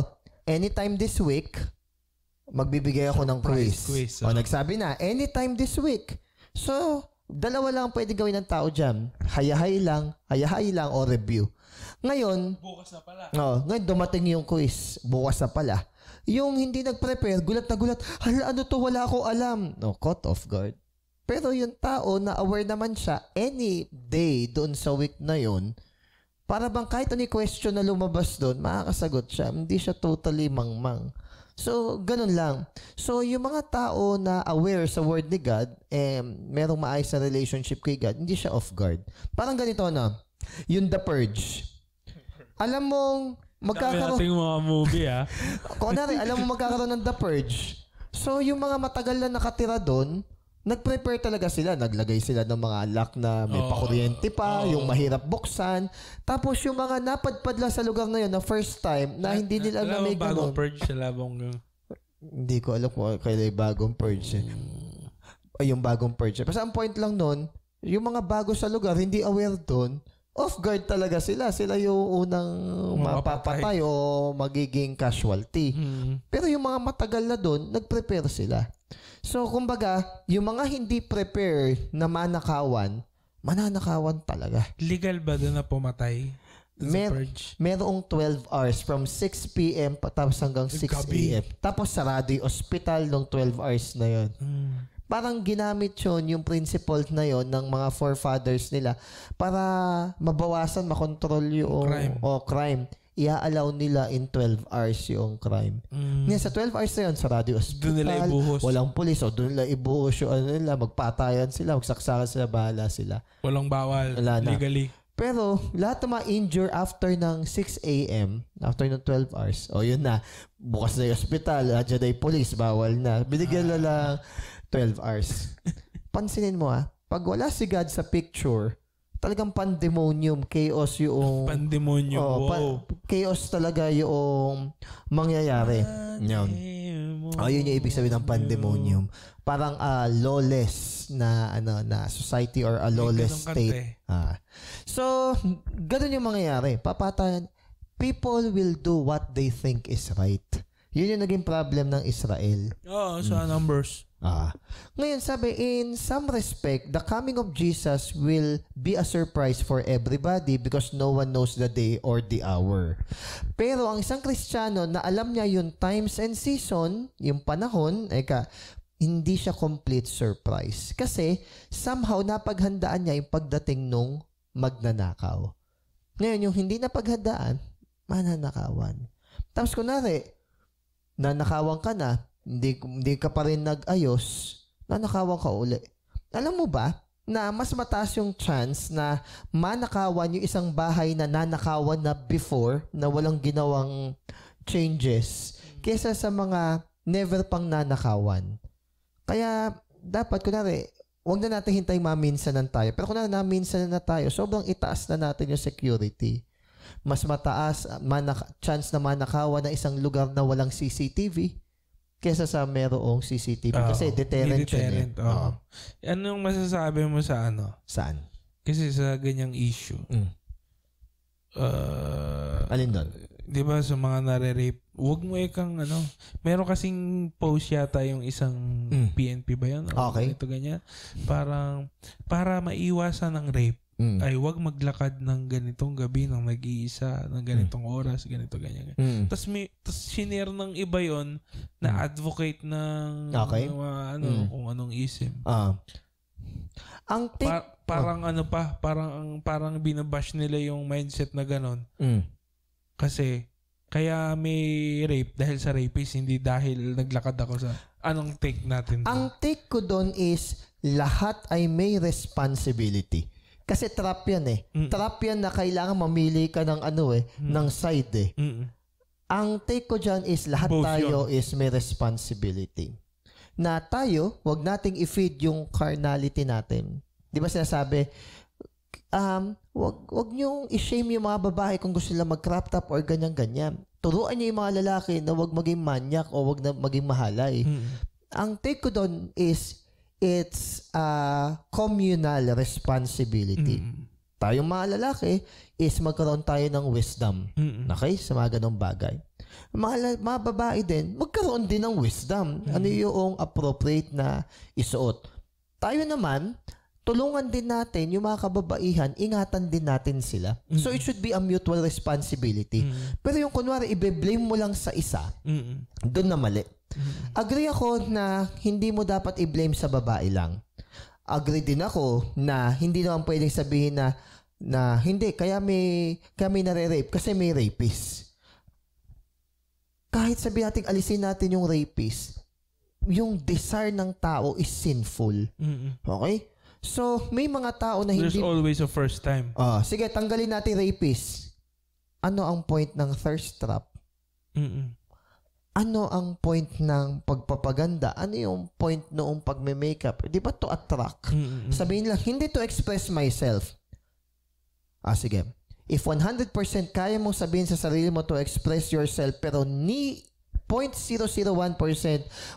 anytime this week, magbibigay ako ng quiz. Nagsabi na, anytime this week. So, dalawa lang pwede gawin ng tao dyan. Hayahay lang o review. Ngayon, bukas na pala. Ngayon dumating yung quiz. Bukas na pala. Yung hindi nag-prepare, gulat na gulat. Hala, ano to? Wala akong alam. Caught off guard. Pero yung tao na aware naman siya, any day doon sa week na yun, para bang kahit ano yung question na lumabas doon, makakasagot siya. Hindi siya totally mangmang. So, ganun lang. So, yung mga tao na aware sa word ni God, merong maayos na relationship kay God, hindi siya off guard. Parang ganito na, yung The Purge. Alam mong magkakaroon... Dami nating mga movie, Kunwari, alam mong magkakaroon ng The Purge. So, yung mga matagal na nakatira doon, nag-prepare talaga sila. Naglagay sila ng mga lock na may pakuryente pa, yung mahirap buksan. Tapos yung mga napadpad lang sa lugar na yun na first time na hindi nila na may bagong purge sa labong Hindi ko alam kung kailan yung bagong purge. Yung bagong purge. Basta ang point lang nun, yung mga bago sa lugar, hindi aware doon, off guard talaga sila. Sila yung unang mapapatay o magiging casualty. Pero yung mga matagal na doon, nag-prepare sila. So, kumbaga, yung mga hindi prepare na manakawan, mananakawan talaga. Legal ba doon na pumatay? Merong 12 hours from 6 p.m. tapos hanggang 6 a.m. Tapos sarado yung hospital ng 12 hours na yon. Parang ginamit yun, yung principle na yon ng mga forefathers nila para mabawasan, makontrol yung crime. Ia-allow nila in 12 hours yung crime. Ngayon, sa 12 hours na yun, sarado yung hospital, doon nila ibuhos. Walang pulis, o doon nila ibuhos yung nila, magpatayan sila, magsaksakan sila, bahala sila. Walang bawal, legally. Pero, lahat ng mga injure after ng 6 a.m., after ng 12 hours, yun na, bukas na yung hospital, dyan na yung police, bawal na. Binigyan na lang 12 hours. Pansinin mo pag wala si God sa picture, talagang pandemonium, chaos yung... Pandemonium, wow. Chaos talaga yung mangyayari. Yun yung ibig sabihin ng pandemonium. Parang lawless na society or a lawless state. So, ganun yung mangyayari. Papatayan. People will do what they think is right. Yun yung naging problem ng Israel. Sa numbers. Ngayon, sabi, in some respect, the coming of Jesus will be a surprise for everybody because no one knows the day or the hour. Pero ang isang Kristiyano na alam niya yung times and season, yung panahon, hindi siya complete surprise. Kasi somehow napaghandaan niya yung pagdating nung magnanakaw. Ngayon, yung hindi napaghandaan, mananakawan. Tapos kunwari, nanakawan ka na, hindi ka pa rin nag-ayos, nanakawan ka uli. Alam mo ba na mas mataas yung chance na manakawan yung isang bahay na nanakawan na before na walang ginawang changes kaysa sa mga never pang nanakawan. Kaya dapat, kunwari, huwag na natin hintay maminsanan tayo. Pero kunwari naminsanan na tayo, sobrang itaas na natin yung security. Mas mataas chance na manakawan na isang lugar na walang CCTV kesa sa merong CCTV. Kasi deterrent yun. Anong masasabi mo sa Saan? Kasi sa ganyang issue. Alin doon? Di ba sa mga nare-rape, huwag mo meron kasing post yata yung isang PNP ba yun? Okay. Ito ganyan. Parang, para maiwasan ng rape, ay huwag maglakad ng ganitong gabi ng nag-iisa, ng ganitong oras, ganito, ganyan. Tapos sinare ng iba yon na advocate ng kung anong isip. Ang parang binabash nila yung mindset na ganon. Kasi kaya may rape dahil sa rapist, hindi dahil naglakad ako sa anong take natin. Ang take ko doon is lahat ay may responsibility. Kasi trap yan Trap yan na kailangan mamili ka ng ng side Ang take ko dyan is lahat both tayo is may responsibility. Na tayo, wag nating i-feed yung carnality natin. Di ba sinasabi, wag niyong i-shame yung mga babae kung gusto nila mag-crop top or ganyan-ganyan. Turuan niyo yung mga lalaki na wag maging manyak o wag na maging mahalay. Ang take ko doon is it's a communal responsibility. Tayong mga lalaki is magkaroon tayo ng wisdom. Okay? Sa mga ganong bagay. Mga babae din, magkaroon din ng wisdom. Ano yung appropriate na isuot. Tayo naman, tulungan din natin yung mga kababaihan, ingatan din natin sila. So it should be a mutual responsibility. Pero yung kunwari, i-blame mo lang sa isa, doon na mali. Agree ako na hindi mo dapat i-blame sa babae lang. Agree din ako na hindi naman pwedeng sabihin na hindi, kaya may nare-rape kasi may rapist. Kahit sabihin natin, alisin natin yung rapist, yung desire ng tao is sinful. Okay? So, may mga tao na hindi... There's always a first time. Sige, tanggalin natin rapist. Ano ang point ng thirst trap? Ano ang point ng pagpapaganda? Ano yung point noong pagme-makeup? Di ba to attract? Sabihin lang, hindi to express myself. Sige. If 100% kaya mong sabihin sa sarili mo to express yourself, pero ni 0.001%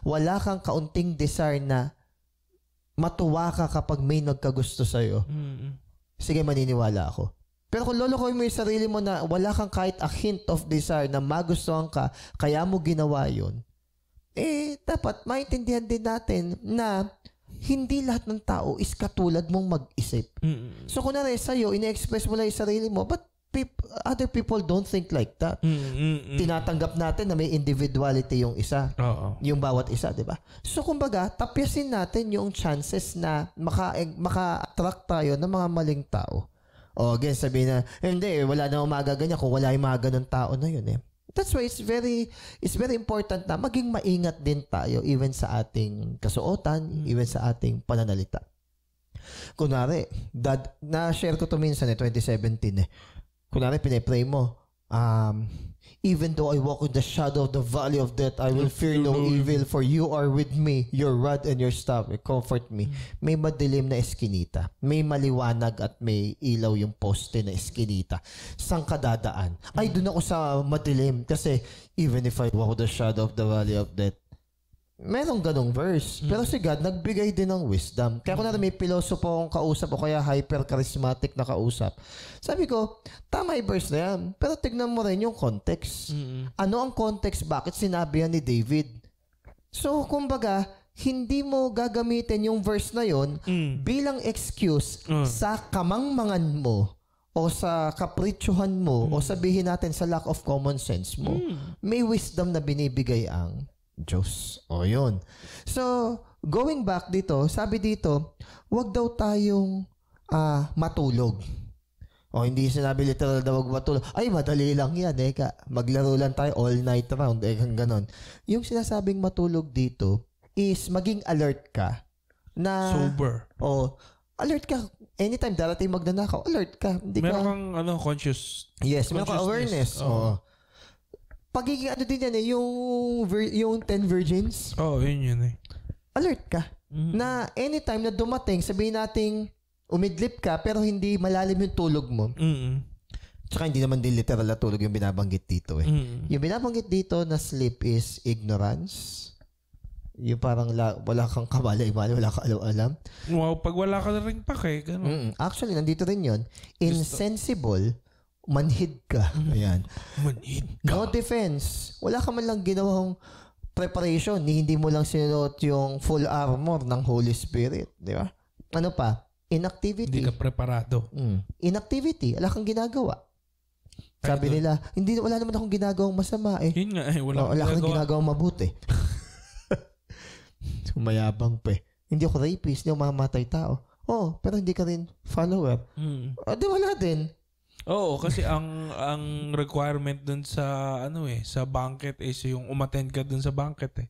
wala kang kaunting desire na matuwa ka kapag may nagkagusto sa'yo. Sige, maniniwala ako. Pero kung lolokoy mo yung sarili mo na wala kang kahit a hint of desire na magustuhan ka, kaya mo ginawa yun, dapat maintindihan din natin na hindi lahat ng tao is katulad mong mag-isip. So, kunwari sa'yo, ine-express mo lang yung sarili mo, but other people don't think like that. Tinatanggap natin na may individuality yung isa. Yung bawat isa, di ba? So, kumbaga, tapyasin natin yung chances na maka-attract tayo ng mga maling tao. O, again, sabihin na, hindi, wala na magaganyan kung wala yung mga ganun tao na yun eh. That's why it's very important na maging maingat din tayo even sa ating kasuotan, even sa ating pananalita. Kunwari, na-share ko to minsan 2017 eh. Kunwari, pinipray mo, even though I walk in the shadow of the valley of death, I will fear no evil, for you are with me, your rod and your staff comfort me. May madilim na eskinita, may maliwanag at may ilaw yung poste na eskinita. Saan ka dadaan? Ay, doon ako sa madilim kasi even if I walk in the shadow of the valley of death, merong ganong verse. Pero si God, nagbigay din ng wisdom. Kaya kung na may pilosopo akong kausap o kaya hyper-charismatic na kausap, sabi ko, tama yung verse na yan. Pero tignan mo rin yung context. Ano ang context? Bakit sinabi yan ni David? So, kumbaga, hindi mo gagamitin yung verse na yon bilang excuse sa kamangmangan mo o sa kapritsuhan mo o sabihin natin sa lack of common sense mo. May wisdom na binibigay ang Diyos. O yun. So, going back dito, sabi dito, wag daw tayong matulog. O hindi sinabi literal daw wag matulog. Ay, madali lang yan. Maglaro lang tayo all night round. Ganon. Yung sinasabing matulog dito is maging alert ka. Na, sober. O, alert ka. Anytime darating magnanakaw, alert ka. Meron kang conscious. Yes, meron kang awareness. Oo. Pagiging din yan yung 10 virgins. Yun eh. Alert ka. Na anytime na dumating, sabihin nating umidlip ka pero hindi malalim yung tulog mo. Tsaka hindi naman din literal na tulog yung binabanggit dito eh. Yung binabanggit dito na sleep is ignorance. Yung parang wala kang kamalay-malay, wala kang alam-alam. Wow, pag wala ka na rin ganun. Actually, nandito rin yun. Insensible. Manhid ka. Ayan. Manhid ka. No defense. Wala ka man lang ginawang preparation. Hindi mo lang sinuot yung full armor ng Holy Spirit. Di ba? Ano pa? Inactivity. Hindi ka preparado. Inactivity. Wala kang ginagawa. Sabi nila, wala naman akong ginagawang masama eh. Yun nga eh. Wala kang ginagawang mabuti. Sumayabang pa eh. Hindi ako rapist. Hindi ako mamamatay tao. Pero hindi ka rin follower. Di wala din. Oo, kasi ang requirement dun sa sa banquet is yung umattend ka dun sa banquet eh.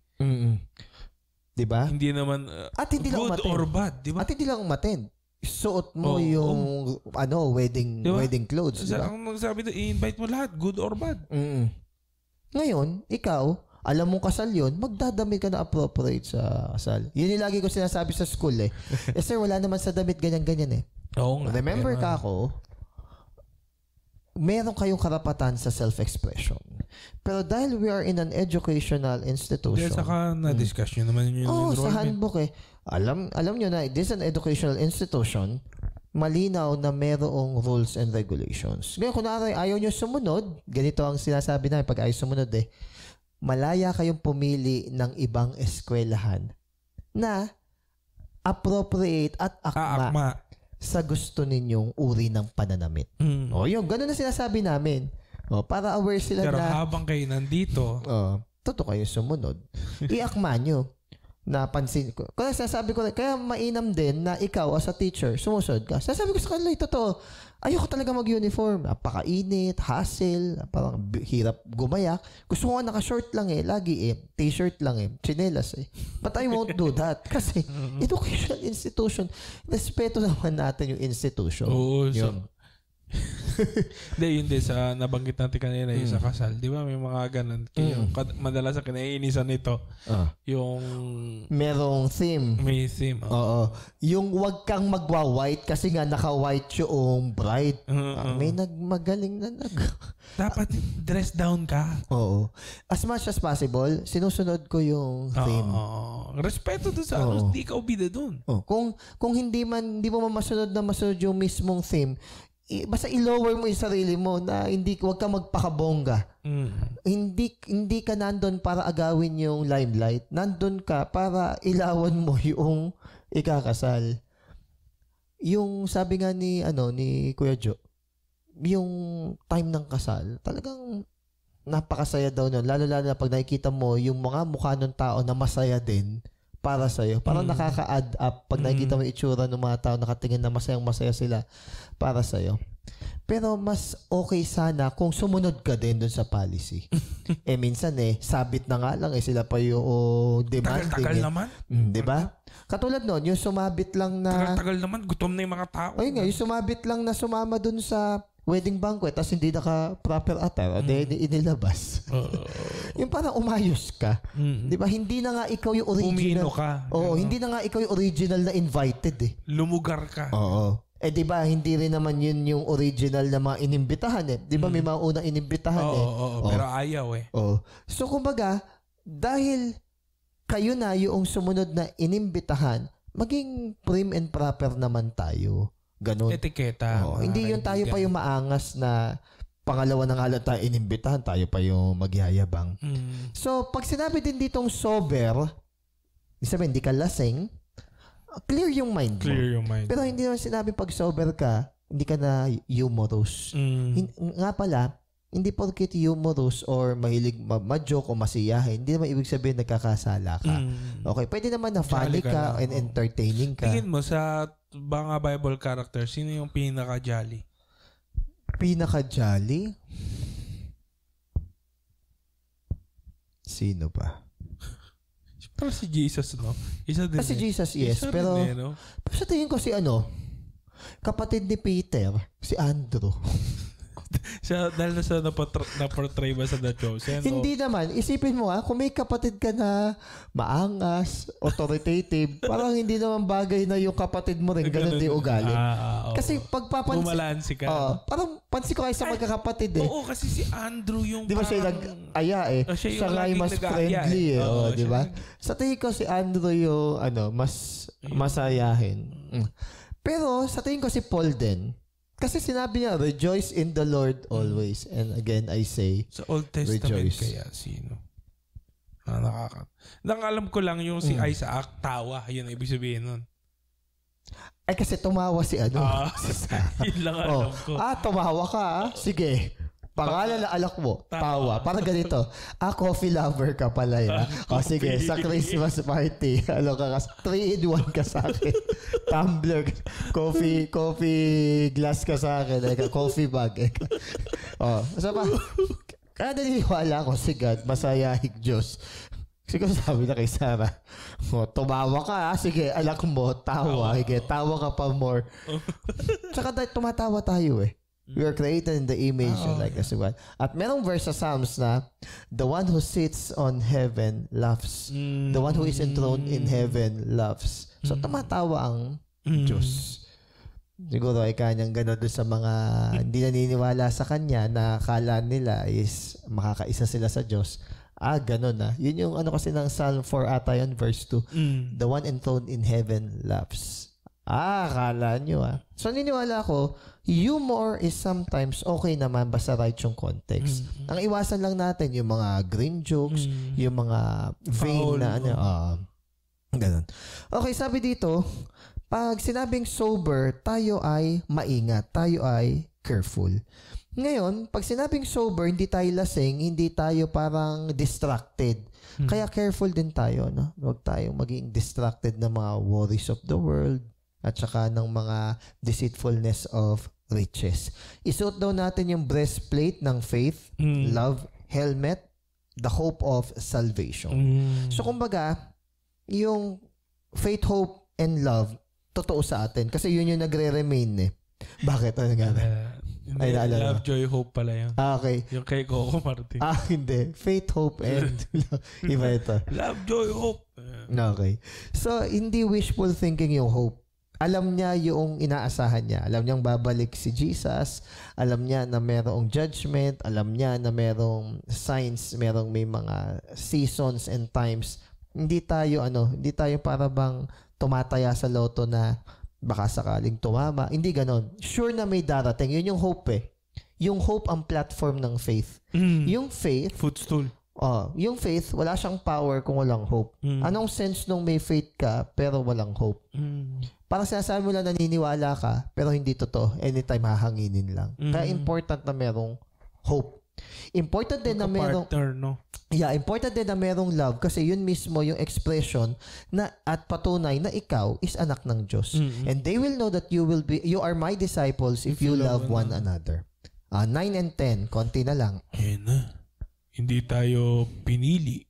'Di ba? Hindi naman at hindi lang good or bad, 'di ba? At hindi lang umattend. Suot mo yung wedding clothes, diba? Ang sabi doon, i-invite mo lahat, good or bad. Ngayon, ikaw, alam mong kasal yun, magdadamit ka na appropriate sa kasal. Yun yung lagi ko sinasabi sa school eh. Sir, wala naman sa damit ganyan-ganyan eh. Oo nga. Remember ka ako, meron kayong karapatan sa self-expression. Pero dahil we are in an educational institution. Saka na-discuss nyo naman yung enrollment. Sa handbook eh. Alam nyo na, this is an educational institution, malinaw na merong rules and regulations. Ngayon, kung ayaw nyo sumunod, ganito ang sinasabi namin pag ayaw sumunod eh, malaya kayong pumili ng ibang eskwelahan na appropriate at akma. Sa gusto ninyong uri ng pananamit. Yun. Ganun na sinasabi namin. Para aware sila Pero habang kayo nandito, totoo kayo sumunod. Iakma nyo. Napansin ko. Kaya sasabi ko, kaya mainam din na ikaw as a teacher, sumusunod ka. Sasabi ko sa kanila, totoo, ayoko talaga mag-uniform. Napakainit, hassle, parang hirap gumayak. Gusto ko nga naka-short lang lagi t-shirt lang chinelas But I won't do that. Kasi educational institution, respeto naman natin yung institution. Oo, yun. Yun din sa nabanggit natin kanina yung sa kasal. Di ba may mga ganun. Madalas sa kinaiinisan nito, yung merong theme. May theme. Oo. Yung wag kang magwa-white kasi nga naka-white yung bride. May magaling na dapat dress down ka. Oo. As much as possible, sinusunod ko yung theme. Respeto doon sa hindi ka ubida doon. Kung hindi mo masunod yung mismong theme, basta i-lower mo yung sarili mo na wag ka magpakabongga. Hindi ka nandun para agawin yung limelight. Nandun ka para ilawan mo yung ikakasal. Yung sabi nga ni Kuya Jo, yung time ng kasal, talagang napakasaya daw nun. Lalo na pag nakikita mo yung mga mukha ng tao na masaya din para sa'yo. Parang nakaka-add up pag nakikita mo itsura ng mga tao nakatingin na masayang-masaya sila para sa'yo. Pero mas okay sana kung sumunod ka din dun sa policy. Minsan sabit na nga lang sila pa yung demanding. Tagal naman. Diba? Katulad nun, yung sumabit lang na... Tagal naman, gutom na yung mga tao. Ayun nga, yung sumabit lang na sumama dun sa wedding banquet tapos hindi naka-proper attire, inilabas. Yung parang umayos ka. Diba? Hindi na nga ikaw yung original. Pumino ka. Oo, hindi na nga ikaw yung original na invited Lumugar ka. Oo. Diba, hindi rin naman yun yung original na mga inimbitahan Diba, may mga unang inimbitahan Oo, pero ayaw So, kumbaga, dahil kayo na yung sumunod na inimbitahan, maging prim and proper naman tayo. Ganun. Etiketa. Hindi yun tayo pa yung maangas na pangalawa na nga lang tayo inimbitahan, tayo pa yung magyayabang. So, pag sinabi din ditong sober, sabihin, hindi ka lasing, clear yung mind mo. Clear yung mind. Pero hindi naman sinabi pag sober ka, hindi ka na humorous. Nga pala, hindi porket humorous or mahilig ma-joke o masiyahin, hindi naman ibig sabihin nagkakasala ka. Okay, pwede naman na funny ka and entertaining ka. Tingin mo sa mga Bible characters, sino yung pinaka-jolly? Pinaka-jolly? Sino ba? Pero si Jesus, no? Isa din. Si Jesus, yes. Isa pero din, no? sa tingin ko si kapatid ni Peter, si Andrew. Siya, dahil nasa na-portray ba sa The Chosen? Hindi naman. Isipin mo kung may kapatid ka na maangas, authoritative, parang hindi naman bagay na yung kapatid mo rin ganun din ugali. Kasi pagpapansin... Bumalansi ka. Parang pansin ko kayo sa magkakapatid Oo, kasi si Andrew yung di ba siya nag-aya Siya nga yung mas friendly di ba? Sa tingin ko si Andrew yung mas masayahin. Pero sa tingin ko si Paul din. Kasi sinabi niya, rejoice in the Lord always. And again, I say, sa Old Testament rejoice. Kaya sino? Nang alam ko lang yung si Isaac, tawa. Yun ang ibig sabihin nun. Kasi tumawa si si Sarah. Yun lang alam ko. Tumawa ka Sige. Pangalan na alak mo. Tawa. Parang ganito. Coffee lover ka pala sige, sa Christmas party. 3-in-1 ka sa akin. Tumbler. Coffee glass ka sa akin. Coffee bag. So pa. Kaya naniniwala ko si God. Masayahig Diyos. Siguro sabi na kay Sarah, tumawa ka Sige, alak mo. Tawa. Tawa ka pa more. Tsaka tumatawa tayo We are created in the image and likeness of God. At merong verse sa Psalms na, the one who sits on heaven laughs. The one who is enthroned in heaven laughs. So, tumatawa ang Diyos. Siguro ay kanyang gano'n doon sa mga hindi naniniwala sa Kanya na akala nila is makakaisa sila sa Diyos. Gano'n na. Yun yung kasi ng Psalm 4 ata yun, verse 2. The one enthroned in heaven laughs. Akala nyo So, niniwala ko, humor is sometimes okay naman basta right yung context. Ang iwasan lang natin yung mga green jokes, yung mga vain na ganun. Okay, sabi dito, pag sinabing sober, tayo ay maingat, tayo ay careful. Ngayon, pag sinabing sober, hindi tayo lasing, hindi tayo parang distracted. Kaya careful din tayo, Huwag tayong maging distracted ng mga worries of the world, at saka ng mga deceitfulness of riches. Isuot daw natin yung breastplate ng faith, love, helmet, the hope of salvation. So, kumbaga, yung faith, hope, and love, totoo sa atin. Kasi yun yung nagre-remain Bakit? Ano nga? Love, joy, hope pala yun. Okay. Yung kay Coco Martin. Hindi. Faith, hope, and iba ito. Love, joy, hope. Okay. So, hindi wishful thinking yung hope. Alam niya yung inaasahan niya. Alam niyang babalik si Jesus. Alam niya na merong judgment. Alam niya na merong signs. May mga seasons and times. Hindi tayo para bang tumataya sa loto na baka sakaling tumama. Hindi ganon. Sure na may darating. Yun yung hope Yung hope ang platform ng faith. Yung faith, footstool. Yung faith, wala siyang power kung walang hope. Anong sense nung may faith ka pero walang hope? Parang sinasabi mo lang naniniwala ka pero hindi totoo. Anytime hahanginin lang. Kaya important na merong hope. Important din na merong partner, no? Yeah, important din na merong love kasi yun mismo yung expression na at patunay na ikaw is anak ng Diyos. And they will know that you are my disciples if you love one another. 9 and 10, konti na lang. Ayan na. Hindi tayo pinili.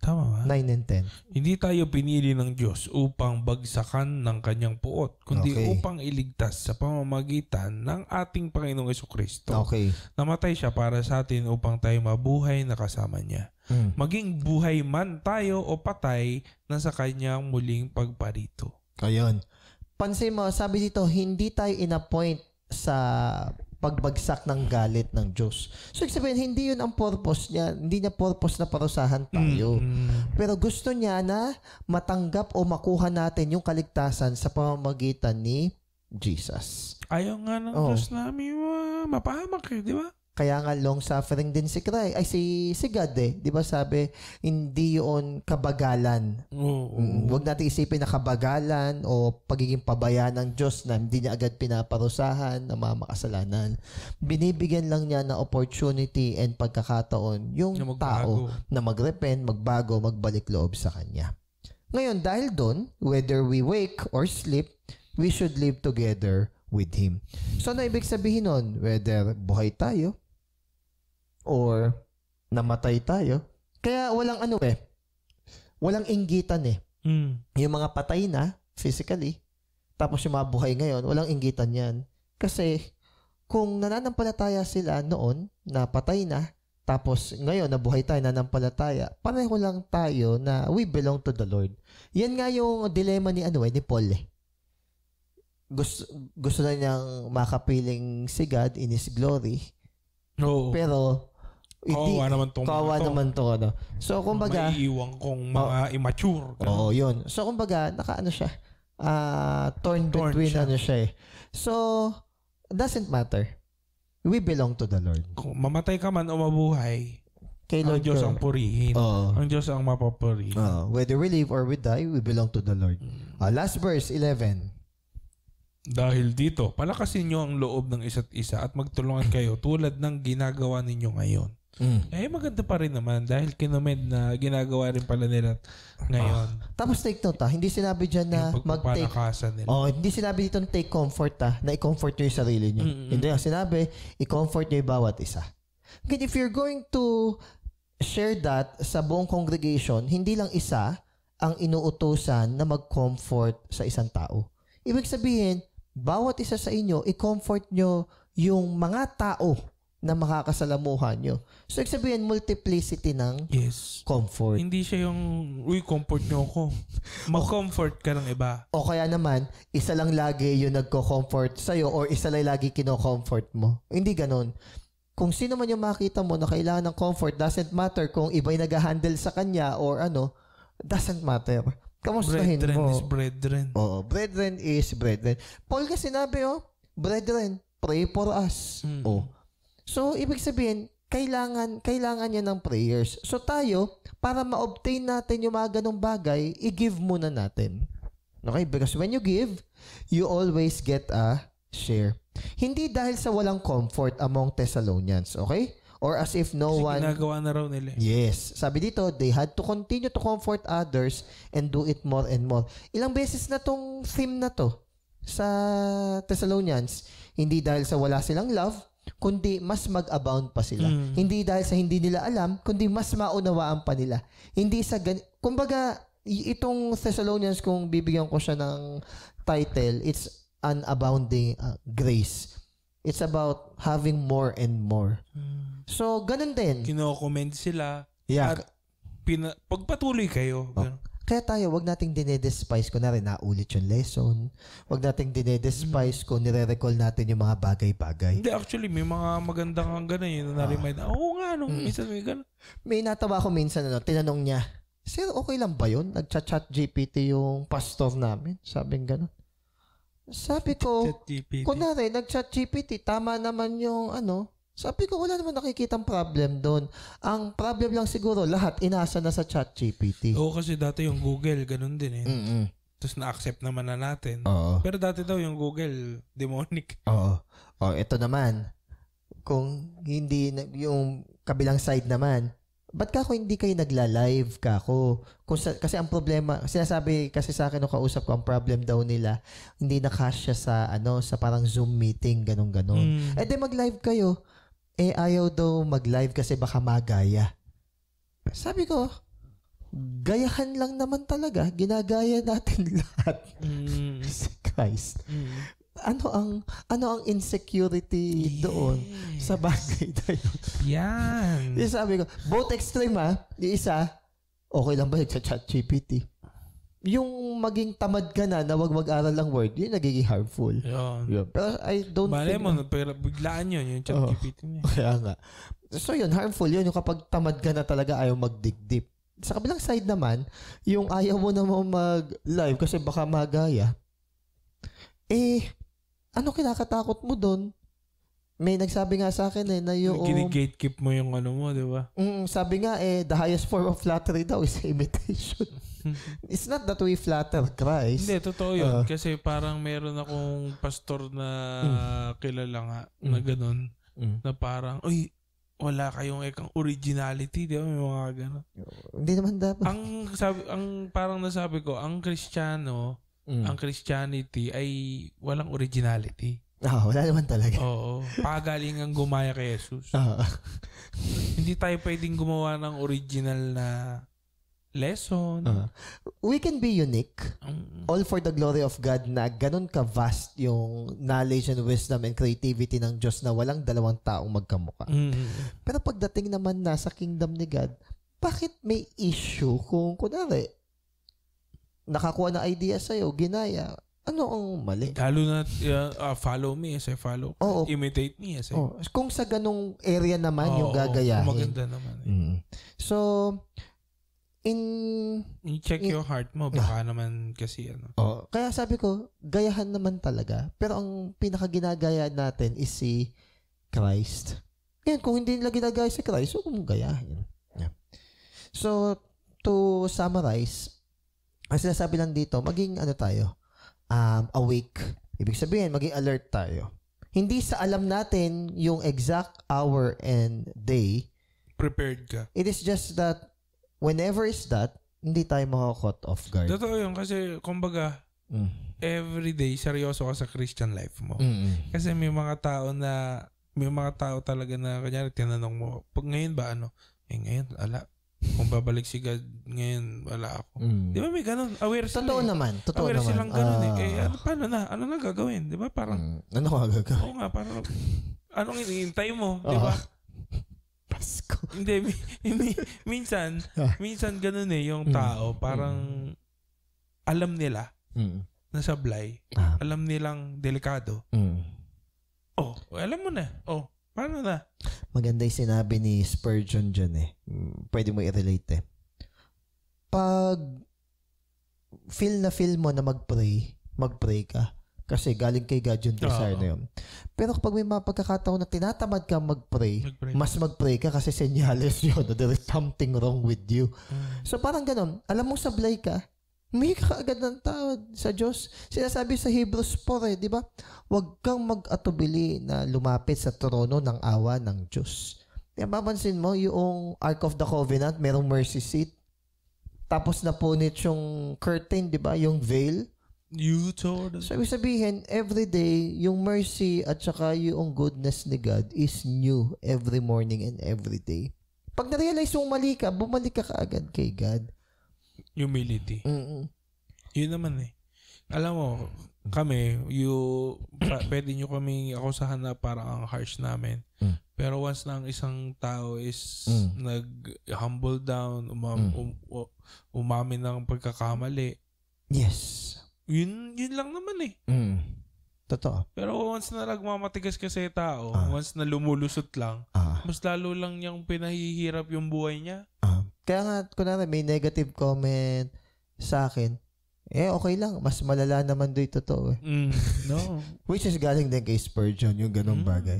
Tama ba? 9 and 10. Hindi tayo pinili ng Diyos upang bagsakan ng kanyang puot, kundi upang iligtas sa pamamagitan ng ating Panginoong Jesucristo. Okay. Namatay siya para sa atin upang tayo mabuhay na kasama niya. Maging buhay man tayo o patay na sa kanyang muling pagparito. Ayun. Pansin mo, sabi dito, hindi tayo in-appoint sa pagbagsak ng galit ng Diyos. So, sabihin, hindi yun ang purpose niya. Hindi niya purpose na parusahan tayo. Pero gusto niya na matanggap o makuha natin yung kaligtasan sa pamamagitan ni Jesus. Ayaw nga ng Diyos namin mapahamak di ba? Kaya nga long suffering din si Christ. Ay, si God Di ba sabi, hindi yun kabagalan. Huwag natin isipin na kabagalan o pagiging pabaya ng Diyos na hindi niya agad pinaparusahan ng mga makasalanan. Binibigyan lang niya na opportunity and pagkakataon yung tao na magrepent, magbago, magbalik loob sa Kanya. Ngayon, dahil doon, whether we wake or sleep, we should live together with Him. So, ano ibig sabihin nun? Whether buhay tayo, or namatay tayo. Kaya walang walang inggitan Yung mga patay na, physically, tapos yung mga buhay ngayon, walang inggitan yan. Kasi, kung nananampalataya sila noon, na patay na, tapos ngayon, nabuhay tayo, nananampalataya, pareho lang tayo na we belong to the Lord. Yan nga yung dilema ni Paul Gusto na niyang makapiling si God in His glory. Pero, kawa naman to. So, kumbaga, may iwang kong mga immature. Yun. So, kumbaga, siya. Torn between siya. So, doesn't matter. We belong to the Lord. Kung mamatay ka man o mabuhay, kay Lord ang Diyos ang purihin. Ang Diyos ang mapapurihin. Whether we live or we die, we belong to the Lord. Last verse, 11. Dahil dito, palakasin nyo ang loob ng isa't isa at magtulungan kayo tulad ng ginagawa ninyo ngayon. Maganda pa rin naman dahil kinomed na ginagawa rin pala nila ngayon. Tapos take note hindi sinabi dyan na mag-take. Hindi sinabi dito take comfort na i-comfort nyo yung sarili nyo. Hindi sinabi, i-comfort nyo yung bawat isa. Okay, if you're going to share that sa buong congregation, hindi lang isa ang inuutusan na mag-comfort sa isang tao. Ibig sabihin, bawat isa sa inyo, i-comfort nyo yung mga tao na makakasalamuhan nyo. So, ibig sabihin, multiplicity ng comfort. Hindi siya yung, comfort nyo ako. Mag-comfort ka ng iba. O kaya naman, isa lang lagi yung nagko-comfort sa'yo or isa lang lagi kino-comfort mo. Hindi ganun. Kung sino man yung makita mo na kailangan ng comfort, doesn't matter kung iba'y nag-handle sa kanya or doesn't matter. Kamustahin brethren mo? Is brethren. Brethren is brethren. Paul kasi sinabi, brethren, pray for us. So, ibig sabihin, kailangan niya ng prayers. So, tayo, para ma-obtain natin yung mga ganong bagay, i-give muna natin. Okay? Because when you give, you always get a share. Hindi dahil sa walang comfort among Thessalonians. Okay? Or as if no kasi one... ginagawa na raw nila. Yes. Sabi dito, they had to continue to comfort others and do it more and more. Ilang beses na tong theme na to sa Thessalonians. Hindi dahil sa wala silang love, kundi mas mag-abound pa sila. Hindi dahil sa hindi nila alam, kundi mas maunawaan pa nila. Hindi sa kumbaga, itong Thessalonians, kung bibigyan ko siya ng title, it's an abounding grace. It's about having more and more. So, ganun din. Kino-comment sila. At pagpatuloy kayo. Kaya tayo, wag nating dinedespise kung naulit yung lesson. Wag nating dinedespise kung nire-recall natin yung mga bagay-bagay. Hindi, actually, may mga magandang ang gano'n yun. Na-remind minsan may gano'n. May natawa ko minsan, tinanong niya, Sir, okay lang ba yun? Nagchat-chat GPT yung pastor namin. Sabing gano'n. Sabi ko, kunwari, nag-chat GPT, tama naman yung Sabi ko, wala naman nakikitang problem doon. Ang problem lang siguro, lahat inasa na sa ChatGPT. Oo, kasi dati yung Google, ganun din eh. Tapos na-accept naman na natin. Oo. Pero dati daw yung Google, demonic. Oo. Ito naman, kung hindi, yung kabilang side naman, ba't kako hindi kayo nagla-live kako? Kasi ang problema, sinasabi kasi sa akin nung kausap ko, ang problem daw nila, hindi nakasya sa sa parang Zoom meeting, ganun. Eh di mag-live kayo. Ayaw daw mag-live kasi baka magaya. Sabi ko, gayahan lang naman talaga. Ginagaya natin lahat. Christ. Ano ang insecurity doon sa bagay na yun? Yan. Sabi ko, both extreme Yung isa, okay lang ba sa ChatGPT? Yung maging tamad ka na wag mag-aral ng word, yun nagiging harmful. Yun. Pero I don't think... pero biglaan yun, yung ChatGPT niya. Kaya nga. So yun, harmful yun. Yung kapag tamad ka na talaga, ayaw magdig-dip. Sa kabilang side naman, yung ayaw mo na mag-live kasi baka magaya, ano kinakatakot mo doon? May nagsabi nga sa akin na yung... Gini-gatekeep mo yung mo, di ba? Sabi nga the highest form of flattery daw is imitation. It's not that we flatter Christ. Hindi, totoo yun. Kasi parang meron akong pastor na kilala nga na ganun. Na parang, wala kayong originality, di ba? May mga ganun. Hindi naman dapat. Ang parang nasabi ko, ang Christianity ay walang originality. Wala naman talaga. Oo. Pagalingang gumaya kay Jesus. Hindi tayo pwedeng gumawa ng original na lesson. We can be unique. All for the glory of God na ganun ka-vast yung knowledge and wisdom and creativity ng Diyos na walang dalawang taong magkamukha. Pero pagdating naman na sa kingdom ni God, bakit may issue kung kunwari nakakuha na idea sa'yo, ginaya, ano ang mali? Lalo na follow me as I follow. Imitate me as I... Kung sa ganong area naman yung gagayahin. Maganda naman. So, check your heart mo. Baka naman kasi Kaya sabi ko, gayahan naman talaga. Pero ang pinakaginagaya natin is si Christ. Ngayon, kung hindi nila ginagaya si Christ, huwag mong gayahin. Yeah. So, to summarize, ang sinasabi lang dito, maging tayo, awake. Ibig sabihin, maging alert tayo. Hindi sa alam natin yung exact hour and day. Prepared ka. It is just that whenever is that, hindi tayo makaka-caught off guard. Totoo yun kasi, kumbaga, everyday, seryoso ka sa Christian life mo. Kasi may mga tao talaga na, kanyari, tinanong mo, pag ngayon ba ngayon, kung babalik si God ngayon, wala ako. Di ba may ganun? Aware sila. Totoo naman. Aware silang ganun paano na? Ano na gagawin? Di ba? Parang... ano ka gagawin? Oo nga, parang... Anong hinihintay mo? Di ba? Pasko. Hindi, minsan ganun yung tao. Parang alam nila na sablay. Alam nilang delikado. Alam mo na. Paano na? Maganda yung sinabi ni Spurgeon dyan Pwede mo i-relate Pag feel mo na mag-pray ka. Kasi galing kay God yung desire na yun. Pero kapag may mga pagkakataon na tinatamad ka mag-pray, mas mag-pray ka kasi senyales yun na there is something wrong with you. So parang ganun. Alam mo sablay ka, may kaagad ng tawad sa Diyos. Sinasabi sa Hebrews 4 di ba? Huwag kang mag-atubili na lumapit sa trono ng awa ng Diyos. Kaya mapansin mo, yung Ark of the Covenant, merong mercy seat. Tapos napunit yung curtain, di ba? Yung veil. So, ibig sabihin, every day, yung mercy at saka yung goodness ni God is new every morning and every day. Pag na-realize mong mali ka, bumalik ka kaagad kay God. Humility. Yun naman Alam mo, kami, pwede nyo kami akusahan na parang ang harsh namin. Pero once na ang isang tao is nag-humble down, umamin ng pagkakamali. Yes. Yun lang naman Totoo. Pero once na nagmamatigas kasi tao, once na lumulusot lang, mas lalo lang niyang pinahihirap yung buhay niya. Kaya nga, kunwari may negative comment sa akin, okay lang. Mas malala naman do'y totoo No. Which is galing din kay Spurgeon, yung ganong bagay.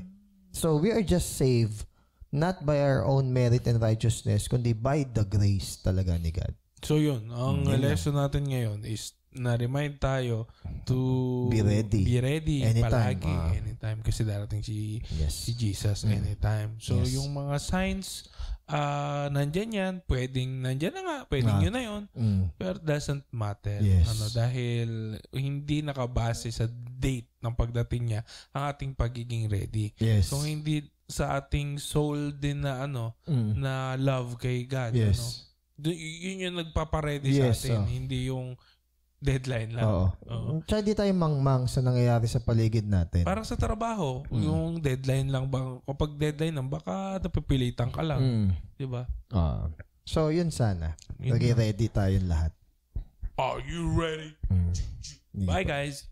So we are just saved not by our own merit and righteousness, kundi by the grace talaga ni God. So yun, ang lesson natin ngayon is na-remind tayo to be ready anytime. Palagi, anytime. Kasi darating si Jesus anytime. So yung mga signs, nandyan yan, pwedeng nandyan na nga, pwedeng yun na yun. Pero doesn't matter. Dahil hindi nakabase sa date ng pagdating niya ang ating pagiging ready. So hindi sa ating soul din na na love kay God. Yun yung nagpapaready sa atin, hindi yung deadline lang. Tsaka di tayo mangmang sa nangyayari sa paligid natin. Parang sa trabaho, yung deadline lang ba, kapag deadline lang, baka napipilitan ka lang. Diba? So, yun sana. Ready tayong lahat. Are you ready? Bye, guys.